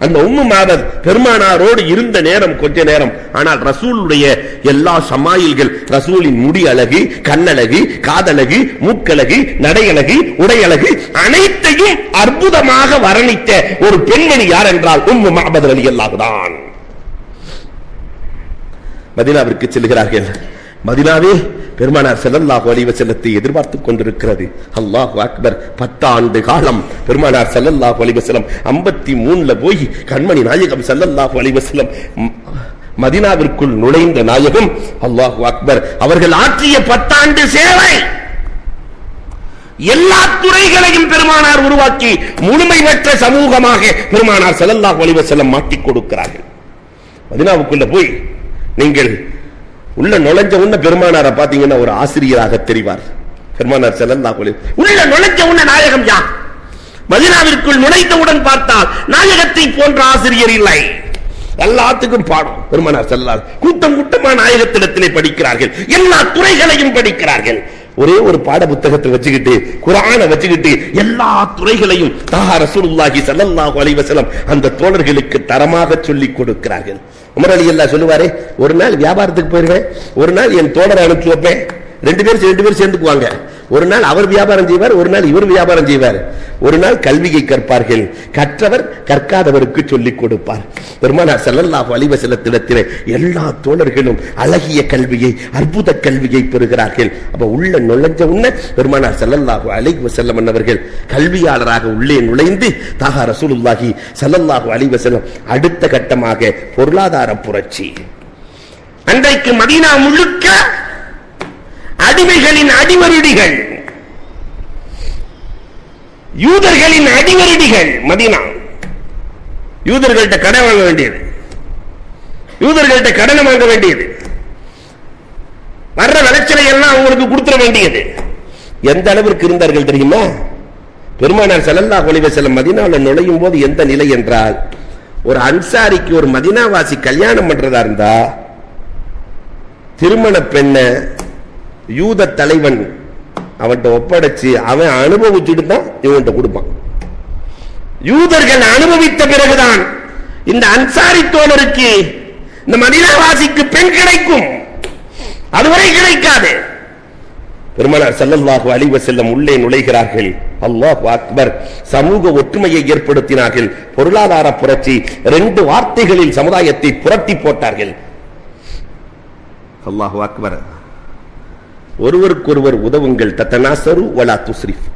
அந்த உம்மு மாபத் பெருமானாரோடு இருந்த நேரம் கொஞ்ச நேரம். ஆனால் ரசூலுடைய எல்லா சமாயில்கள், ரசூலின் முடி அழகு, கண்ணழகு, காதழகு, மூக்கழகு, நடையழகு, உடையழகு அனைத்தையும் அற்புதமாக வர்ணித்த ஒரு பெண்மணி யார் என்றால் உம்மு மாபத் ரலியல்லாஹு தான். மதீனாவிற்கு செல்கிறார்கள். மதீனாவே பெருமானார் ஸல்லல்லாஹு அலைஹி வஸல்லத்தை எதிர்பார்த்துக் கொண்டிருக்கிறது. அல்லாஹு அக்பர். 10 ஆண்டு காலம் பெருமானார் ஸல்லல்லாஹு அலைஹி வஸல்லம் 53ல போய் கண்மணி நாயகம் ஸல்லல்லாஹு அலைஹி வஸல்லம் மதீனாவிற்குள் நுழைந்த நாயகம். அல்லாஹு அக்பர். அவர்கள் ஆற்றிய 10 ஆண்டு சேவை, எல்லா துறைகளையும் பெருமானார் உருவாக்கி முழுமை பெற்ற சமூகமாக பெருமானார் ஸல்லல்லாஹு அலைஹி வஸல்லம் மாட்டிக் கொடுக்கிறார்கள். மதீனாவுக்குள்ள போய் நீங்கள் உள்ள நுழைஞ்ச உடனே பெருமானாரை பாத்தீங்கன்னா ஒரு ஆசிரியராக தெரிவார். பெருமானார் ஸல்லல்லாஹு அலைஹி வஸல்லம் உள்ள நுழைஞ்ச உடனே நாயகம் யார்? மதீனாவிற்குள் நுழைந்தவுடன் பார்த்தால் நாயகத்தை போன்ற ஆசிரியர் இல்லை. எல்லாத்துக்கும் பாடம். பெருமானார் ஸல்லல்லாஹு அலைஹி வஸல்லம் கூட்டம் கூட்டமா நாயகத்திடத்திலே படிக்கிறார்கள். எல்லா துறைகளையும் படிக்கிறார்கள். ஒரே ஒரு பாட புத்தகத்தை வச்சுக்கிட்டு, குர்ஆனை வச்சுக்கிட்டு எல்லா துறைகளையும் தாஹா ரசூலுல்லாஹி ஸல்லல்லாஹு அலைஹி வஸல்லம் அந்த தோழர்களுக்கு தரமாக சொல்லிக் கொடுக்கிறார்கள். உமர் ரலியல்லாஹு சொல்லுவாரே, ஒரு நாள் வியாபாரத்துக்கு போயிருக்கேன், ஒரு நாள் என் தோழரை அனுப்பி வைப்பேன், ரெண்டு பேர் சேர்ந்துக்குவாங்க. ஒரு நாள் அவர் வியாபாரம் செய்வார், ஒரு நாள் இவர் வியாபாரம் செய்வார். ஒரு நாள் கல்வியை கற்பார்கள். கற்றவர் கற்காதவருக்கு சொல்லிக் கொடுப்பார். பெருமானார் ஸல்லல்லாஹு அலைஹி வஸல்லத்திடத்திலே எல்லா தோழர்களும் அழகிய கல்வியை, அற்புத கல்வியை பெறுகிறார்கள். அப்ப உள்ள நுழைஞ்ச உடனே பெருமானார் ஸல்லல்லாஹு அலைஹி வஸல்லம் அவர்கள் கல்வியாளராக உள்ளே நுழைந்து தாஹா ரசூலுல்லாஹி ஸல்லல்லாஹு அலைஹி வஸல்லம் அடுத்த கட்டமாக பொருளாதார புரட்சி. அன்றைக்கு மதீனா முழுக்க அடிமைகளின் அடிவருடிகள், யூதர்களின் அடிவருடிகள். மதீனா யூதர்கள்ட்ட கடன் வாங்க வேண்டியது, யூதர்கள்ட்ட கடனை வாங்க வேண்டியது, வர்ற விளைச்சலை எல்லாம் அவங்களுக்கு கொடுத்துட வேண்டியது. எந்த அளவிற்கு இருந்தார்கள் தெரியுமா? பெருமானார் ஸல்லல்லாஹு அலைஹி வஸல்லம் மதீனாவில் நுழையும் போது எந்த நிலை என்றால், ஒரு அன்சாரிக்கு ஒரு மதீனாவாசி கல்யாணம் பண்றதா இருந்தா திருமண பெண்ண யூத தலைவன் அவன்கிட்ட ஒப்படைச்சு அவன் அனுபவிச்சுட்டு தான் இவன்கிட்ட கொடுப்பான். யூதர்கள் அனுபவித்த பிறகுதான் இந்த அன்சாரி தோழருக்கு, இந்த மதீனாவாசிக்கு பெண் கிடைக்கும். அதுவரை கிடைக்காது. பெருமானார் ஸல்லல்லாஹு அலைஹி வஸல்லம் உள்ளே நுழைகிறார்கள். அல்லாஹு அக்பர். சமூக ஒற்றுமையை ஏற்படுத்தினார்கள். பொருளாதார புரட்சி. 2 வார்த்தைகளில் சமுதாயத்தை புரட்டி போட்டார்கள். அல்லாஹு அக்பர். ஒருவருக்கொருவர் உதவுங்கள். தத்தனாசரு வலா துஸ்ரிஃப்.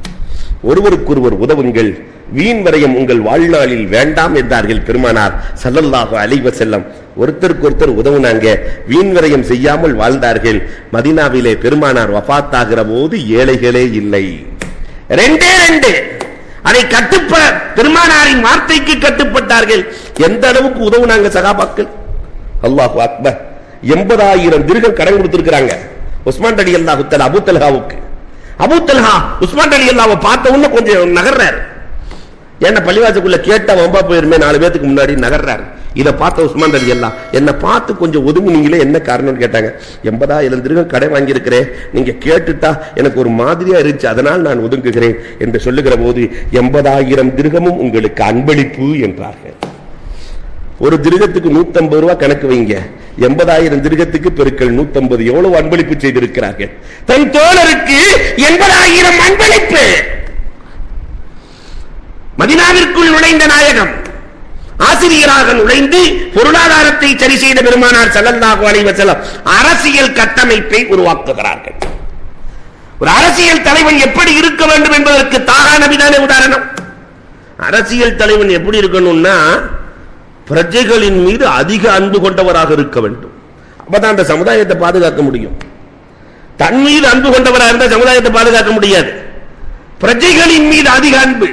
ஒருவருக்கொருவர் உதவுங்கள், வீண் வரையம் உங்கள் வாழ்நாளில் வேண்டாம் என்றார்கள் பெருமானார் ஸல்லல்லாஹு அலைஹி வஸல்லம். ஒருத்தருக்கு ஒருத்தர் உதவுனாங்க, வீண் வரையம் செய்யாமல் வாழ்ந்தார்கள். மதீனாவிலே பெருமானார் வஃபாத்தாகிற போது ஏழைகளே இல்லை. 2 அதை பெருமானாரின் வார்த்தைக்கு கட்டுப்பட்டார்கள். எந்த அளவுக்கு உதவுனாங்க சகாபாக்கள். அல்லாஹு அக்பர். 80,000 திர்ஹம் கடன் கொடுத்திருக்கிறாங்க உஸ்மான் ரலியல்லாஹு தஆலா அபூ தல்ஹாவுக்கு. அபூ தல்ஹா உஸ்மான் ரலியல்லாஹு பார்த்த உடனே கொஞ்சம் நகர்றாரு. ஏன்னா பள்ளிவாசலுக்குள்ள கேட்டா வம்பா போயிருமே 4 பேருக்கு முன்னாடி நகர்றாரு. இதை பார்த்த உஸ்மான் ரலியல்லாஹு என்ன பார்த்து கொஞ்சம் ஒதுங்குனீங்களே, என்ன காரணம்னு கேட்டாங்க. 80,000 திர்ஹம் கடை வாங்கி இருக்கிறேன், நீங்க கேட்டுட்டா எனக்கு ஒரு மாதிரியா இருந்துச்சு, அதனால் நான் ஒதுங்குகிறேன் என்று சொல்லுகிற போது 80,000 திர்ஹமும் உங்களுக்கு அன்பளிப்பு என்றார்கள். ஒரு திருகத்துக்கு 150 ரூபாய் கணக்கு வைங்க, 80,000 திருகத்துக்கு பெருக்கல் 150, எவ்வளவு அன்பளிப்பு செய்திருக்கிறார்கள். தன் தோழருக்கு 80,000 அன்பளிப்பு. மதீனாவிற்குள் நுழைந்த நாயகம் ஆசிரியராக நுழைந்து பொருளாதாரத்தை சரி செய்த பெருமானார் ஸல்லல்லாஹு அலைஹி வஸல்லம் அரசியல் கட்டமைப்பை உருவாக்குகிறார்கள். ஒரு அரசியல் தலைவன் எப்படி இருக்க வேண்டும் என்பதற்கு தாகா நபிதானே உதாரணம். அரசியல் தலைவன் எப்படி இருக்கணும்னா பிரஜைகளின் மீது அதிக அன்பு கொண்டவராக இருக்க வேண்டும். அப்பதான் அந்த சமுதாயத்தை பாதுகாக்க முடியும். தன் மீது அன்பு கொண்டவராக இருந்தால் சமுதாயத்தை பாதுகாக்க முடியாது. பிரஜைகளின் மீது அதிக அன்பு.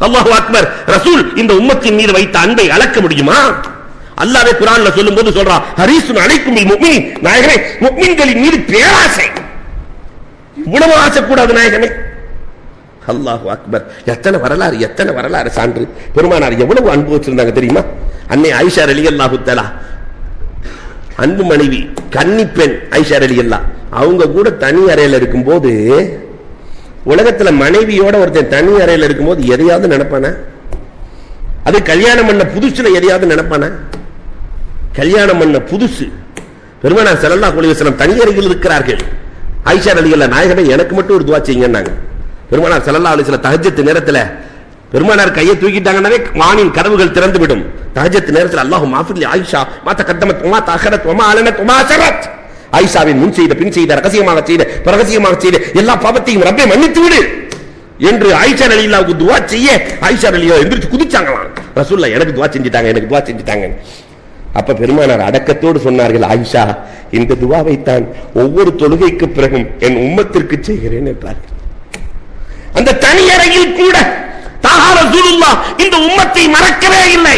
அல்லாஹு அக்பர். ரசூல் இந்த உம்மத்தின் மீது வைத்த அன்பை அளக்க முடியுமா? அல்லாஹ்வே குர்ஆன்ல சொல்லும்போது சொல்றான், ஹரீசுன் அலைக்கும் பில் முஃமினீன், நாயகமே முஃமின்களின் மீது பேராசை. இவ்வளவு ஆசை கூடாது நாயகமே. அல்லாஹு அக்பர். எத்தனை வரலாறு சான்று. பெருமானார் எவ்வளவு அன்பு வச்சிருந்தாங்க தெரியுமா? அன்னை ஆயிஷா ரலியல்லாஹு தஆலா அன்பு மனைவி, கன்னி பெண் ஆயிஷா ரலியல்லாஹு, அவங்க கூட தனி அறையில் இருக்கும்போது, உலகத்துல மனைவியோட ஒருத்தன் தனி அறையில் இருக்கும்போது எதையாவது நினைப்பான? அது கல்யாணம் பண்ண புதுசுல எதையாவது நினைப்பான? கல்யாணம் பண்ண புதுசு பெருமானார் ஸல்லல்லாஹு அலைஹி வஸல்லம் தனி அறையில் இருக்கிறார்கள். ஆயிஷா ரலியல்லாஹு, நாயகமே எனக்கு மட்டும் ஒரு துஆ செய்யுங்கன்னாங்க. பெருமானார் ஸல்லல்லாஹு அலைஹி வஸல்லம் தஹஜ்ஜத் நேரத்துல பெருமானார் கையை தூக்கிட்டாங்கன்னாவே வானின் கதவுகள் திறந்து விடும். தஹஜ்ஜத் நேரத்தில் அல்லாஹும்ம ஆஃபிர்லி ஆயிஷா மா தகத்தமத் வமா தஅഖரத் வமா அலனத் வமா அஸரத், ஆயிஷாவின் முன் செய்த பின் செய்த ரகசியமாக செய்த பிரகசியமாக செய்த எல்லா பாவத்தையும் ரப்பே மன்னித்து விடு என்று ஆயிஷா ரலியல்லாஹுக்கு துஆ செய்ய ஆயிஷா ரலியல்லாஹு எந்திரிச்சு குதிச்சாங்களாம். ரசூலுல்லாஹ் எனக்கு துஆ செஞ்சிட்டாங்க. அப்ப பெருமானார் அடக்கத்தோடு சொன்னார்கள், ஆயிஷா இந்த துஆவை தான் ஒவ்வொரு தொழுகைக்கு பிறகும் என் உம்மத்திற்கு செய்கிறேன் என்றார்கள். அந்த தனி அறையில் கூட தாஹா ரசூலுல்லாஹ் இந்த உம்மத்தை மறக்கவே இல்லை,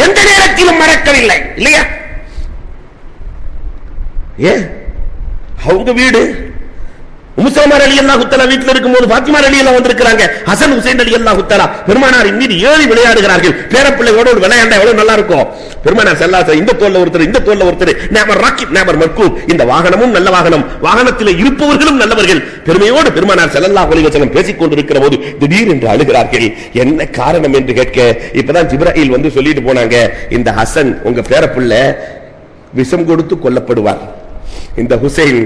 எந்த நேரத்திலும் மறக்கவில்லை. இல்லையா? அவங்க வீடு உம்மு சலமா ரலியல்லாஹு தஆலா வீட்டில் இருக்கும்போது ஃபாத்திமா ரலியல்லாஹு வந்திருக்காங்க. ஹசன் ஹுசைன் ரலியல்லாஹு தஆலா பெருமானாரின் மீது ஏறி விளையாடுகிறார்கள். பேரப்பிள்ளையோட ஒரு விளையாண்டா எவ்வளவு நல்லா இருக்கும். பெருமானார் ஸல்லல்லாஹு அலைஹி வஸல்லம் இந்த தோல்ல ஒருத்தர் நேமர் ராக்கிப் நேமர் மர்கூப், இந்த வாகனமும் நல்ல வாகனம், வாகனத்தில் இருப்பவர்களும் நல்லவர்கள். பெருமையோடு பெருமானார் ஸல்லல்லாஹு அலைஹி வஸல்லம் பேசிக் கொண்டிருக்கிற போது திடீரென்று அழுகிறார்கள். என்ன காரணம் என்று கேட்க இப்பதான் ஜிப்ராயில் வந்து சொல்லிட்டு போனாங்க, இந்த ஹசன் உங்க பேரப்பிள்ளை விஷம் கொடுத்து கொல்லப்படுவார், இந்த ஹுசைன்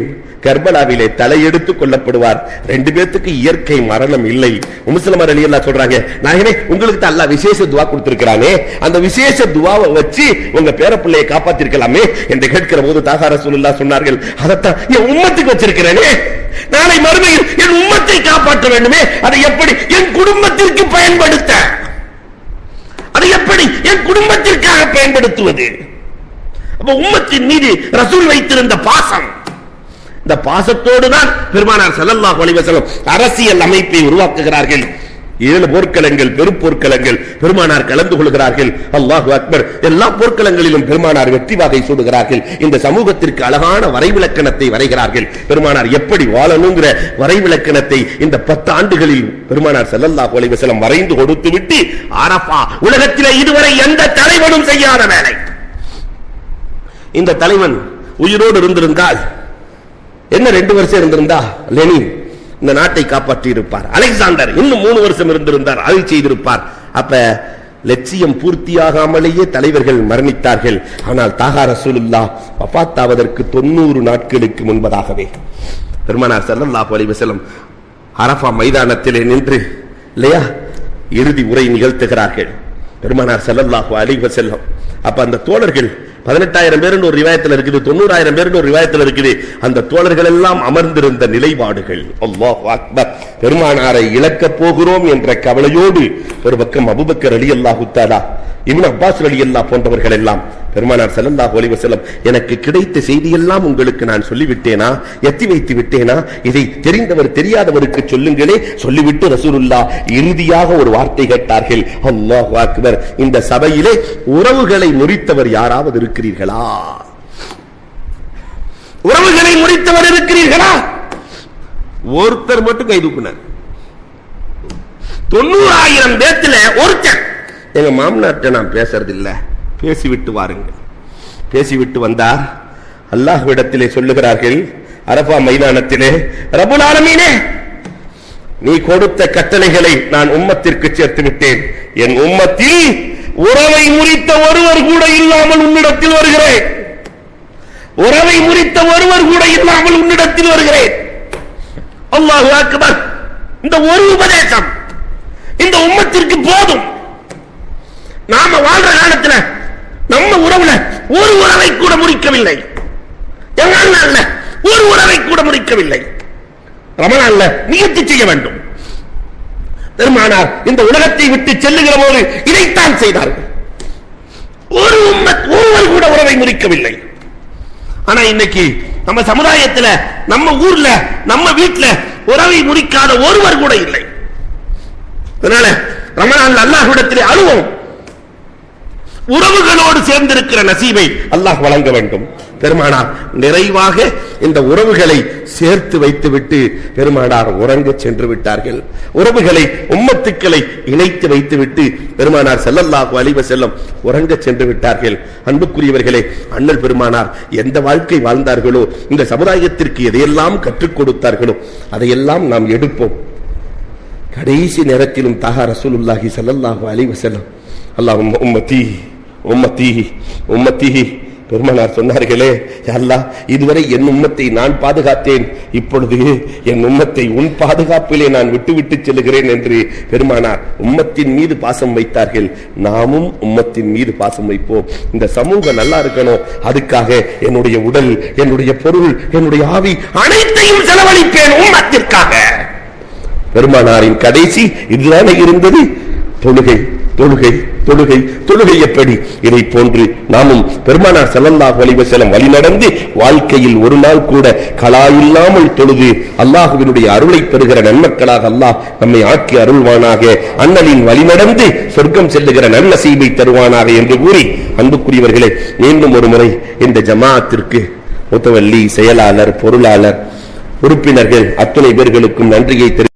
கர்பலாவிலே தலையெடுத்து கொல்லப்படுவார், ரெண்டு பேத்துக்கு இயற்கை மரணம் இல்லை. உம்மு சலமா ரலியல்லாஹு சொல்றாங்க, நாயகமே உங்களுக்கு தான் அல்லாஹ் விசேஷ துஆ கொடுத்திருக்கானே, அந்த விசேஷ துஆவை வச்சு உங்க பேரப்பிள்ளையை காப்பாத்திருக்கலாமே என்று கேட்கிற போது தாஹா ரசூலுல்லாஹ் சொன்னார்கள், அதைத்தான் என் உம்மத்துக்கு வச்சிருக்கிறேனே, நாளை மறுமையில் என் உம்மத்தை காப்பாற்ற வேண்டுமே, அதை எப்படி என் குடும்பத்திற்கு பயன்படுத்த, அதை எப்படி என் குடும்பத்திற்காக பயன்படுத்துவது? அப்ப உம்மத்தின் மீது ரசூல் வைத்திருந்த பாசம், இந்த பாசத்தோடு தான் பெருமானார் ஸல்லல்லாஹு அலைஹி வஸல்லம் அரசியல் அமைப்பை உருவாக்குகிறார்கள். 7 போர்க்களங்கள், பெருப்போர்க்களங்கள் பெருமானார் கலந்து கொள்கிறார்கள். அல்லாஹு அக்பர். எல்லா போர்க்களங்களிலும் பெருமானார் வெற்றி வாகை சூடுகிறார்கள். இந்த சமூகத்திற்கு அழகான வரைவிலக்கணத்தை வரைகிறார்கள். பெருமானார் எப்படி வாழணுங்கிற வரைவிலக்கணத்தை இந்த 10 ஆண்டுகளில் பெருமானார் ஸல்லல்லாஹு அலைஹி வஸல்லம் வரைந்து கொடுத்து விட்டு, அரஃபா உலகத்திலே இதுவரை எந்த தலைவனும் செய்யாத வேலை. இந்த தலைவன் உயிரோடு இருந்திருந்தால் என்ன, 2 வருஷம் இருந்திருந்தா லெனின் இந்த நாட்டை காப்பாற்றி இருப்பார். அலெக்சாண்டர் இன்னும் 3 வருஷம் இருந்திருந்தார், அதை செய்திருப்பார். அப்ப லட்சியம் பூர்த்தியாகாமலேயே தலைவர்கள் மரணித்தார்கள். ஆனால் தாஹா ரசூலுல்லாஹ் வஃபாத்தாவதற்கு 90 நாட்களுக்கு முன்பதாகவே பெருமானார் ஸல்லல்லாஹு அலைஹி வஸல்லம் அரஃபா மைதானத்திலே நின்று இல்லையா இறுதி உரை நிகழ்த்துகிறார்கள் பெருமானார் ஸல்லல்லாஹு அலைஹி வஸல்லம். அப்ப அந்த தோழர்கள் 18,000 பேர் ஒரு ரிவாயத்தில் இருக்குது, 90,000 பேர் ஒரு ரிவாயத்தில் இருக்குது. அந்த தோழர்கள் எல்லாம் அமர்ந்திருந்த நிலைப்பாடுகள், அல்லாஹு அக்பர். பெருமானாரை இழக்கப் போகிறோம் என்ற கவலையோடு ஒரு பக்கம் அபூபக்கர் ரலியல்லாஹு தஆலா, இப்னு அப்பாஸ் ரலியல்லாஹு போன்றவர்கள் எல்லாம் பெருமானார் ஸல்லல்லாஹு அலைஹி வஸல்லம், எனக்கு கிடைத்த செய்தியெல்லாம் உங்களுக்கு நான் சொல்லிவிட்டேனா, எத்தி வைத்து விட்டேனா, இதை தெரிந்தவர் தெரியாதவருக்கு சொல்லுங்களே, சொல்லிவிட்டு ரசூலுல்லாஹ் இறுதியாக ஒரு வார்த்தை கேட்டார்கள், அல்லாஹு அக்பர். இந்த சபையிலே உறவுகளை முறித்தவர் யாராவது இருக்கிறீர்களா? உறவுகளை முறித்தவர் இருக்கிறீர்களா? ஒருத்தர் மட்டும் கை தூக்குனார். 90,000 பேத்துல ஒருத்தர், எங்க மாமனார்ட்ட நான் பேசுறது இல்ல, பேசிவிட்டு வாருங்க. பேசிவிட்டு வந்தார். அல்லாஹ்விடத்திலே சொல்லுகிறார்கள் அரஃபா மைதானத்திலே, ரப்புல் ஆலமீனே நீ கொடுத்த கட்டளைகளை நான் உம்மத்திற்கு சேர்த்து விட்டேன், என் உம்மத்தில் உறவை முறித்த ஒருவர் கூட இல்லாமல் உன்னிடத்தில் வருகிறேன். உறவை முறித்த ஒருவர் கூட இல்லாமல் உன்னிடத்தில் வருகிறேன். அல்லாஹு அக்பர். இந்த ஒரு உபதேசம் இந்த உம்மத்திற்கு போதும். நாம வாழ்ற காலத்துல நம்ம உறவுல ஒரு உறவை கூட முறிக்கவில்லை. ஒரு உறவை கூட முறிக்கவில்லை. ரமலான்ல நியத்து செய்ய வேண்டும். பெருமானார் இந்த உலகத்தை விட்டு செல்லுகிற போது இதைத்தான் செய்தார்கள். ஒரு ஒருவர் கூட உறவை முறிக்கவில்லை. ஆனா இன்னைக்கு நம்ம சமுதாயத்தில், நம்ம ஊர்ல, நம்ம வீட்டுல உறவை முறிக்காத ஒருவர் கூட இல்லை. அதனால ரமலான் அல்லாஹ்விடத்திலே அழுவோம். உறவுகளோடு சேர்ந்திருக்கிற நசீபை அல்லாஹ் வழங்க வேண்டும். பெருமானார் நிறைவாக இந்த உறவுகளை சேர்த்து வைத்துவிட்டு பெருமானார் உறங்க சென்று விட்டார்கள். உறவுகளை, உம்மத்துக்களை இணைத்து வைத்துவிட்டு பெருமானார் ஸல்லல்லாஹு அலைஹி வஸல்லம் உறங்க சென்று விட்டார்கள். அன்புக்குரியவர்களே, அண்ணல் பெருமானார் எந்த வாழ்க்கை வாழ்ந்தார்களோ, இந்த சமுதாயத்திற்கு எதையெல்லாம் கற்றுக் கொடுத்தார்களோ அதையெல்லாம் நாம் எடுப்போம். கடைசி நேரத்திலும் தாஹா ரசூலுல்லாஹி ஸல்லல்லாஹு அலைஹி வஸல்லம் அல்லாஹும்ம உம்மத்தி உம்மத்தி உம்மத்தி பெருமானார் சொன்னார்களே, யா அல்லாஹ், இதுவரை என் உம்மத்தை நான் பாதுகாத்தேன், இப்பொழுது என் உம்மத்தை உன் பாதுகாப்பிலே நான் விட்டுவிட்டு செல்கிறேன் என்று பெருமானார் உம்மத்தின் மீது பாசம் வைத்தார்கள். நாமும் உம்மத்தின் மீது பாசம் வைப்போம். இந்த சமூகம் நல்லா இருக்கணும், அதுக்காக என்னுடைய உடல், என்னுடைய பொருள், என்னுடைய ஆவி அனைத்தையும் செலவழிப்பேன் உம்மத்திற்காக. பெருமானாரின் கடைசி இதுதானே இருந்தது. தொழுகை தொழுகை தொழுகை தொழுகை. எப்படி இதை போன்று நாமும் பெருமானார் ஸல்லல்லாஹு அலைஹி வஸல்லம் வழி நடந்து வாழ்க்கையில் ஒரு நாள் கூட கலா இல்லாமல் தொழுது அல்லாஹ்வினுடைய அருளை பெறுகிற நன்மக்களாக அல்லாஹ் நம்மை ஆக்கி அருள்வானாக. அண்ணலின் வழி நடந்து சொர்க்கம் செல்லுகிற நன்னசீபை தருவானாக என்று கூறி, அன்புக்குரியவர்களே, மீண்டும் ஒரு முறை இந்த ஜமாஅத்திற்கு முத்தவல்லி, செயலாளர், பொருளாளர், உறுப்பினர்கள் அத்துணை பேர்களுக்கும் நன்றியை தெரிவித்து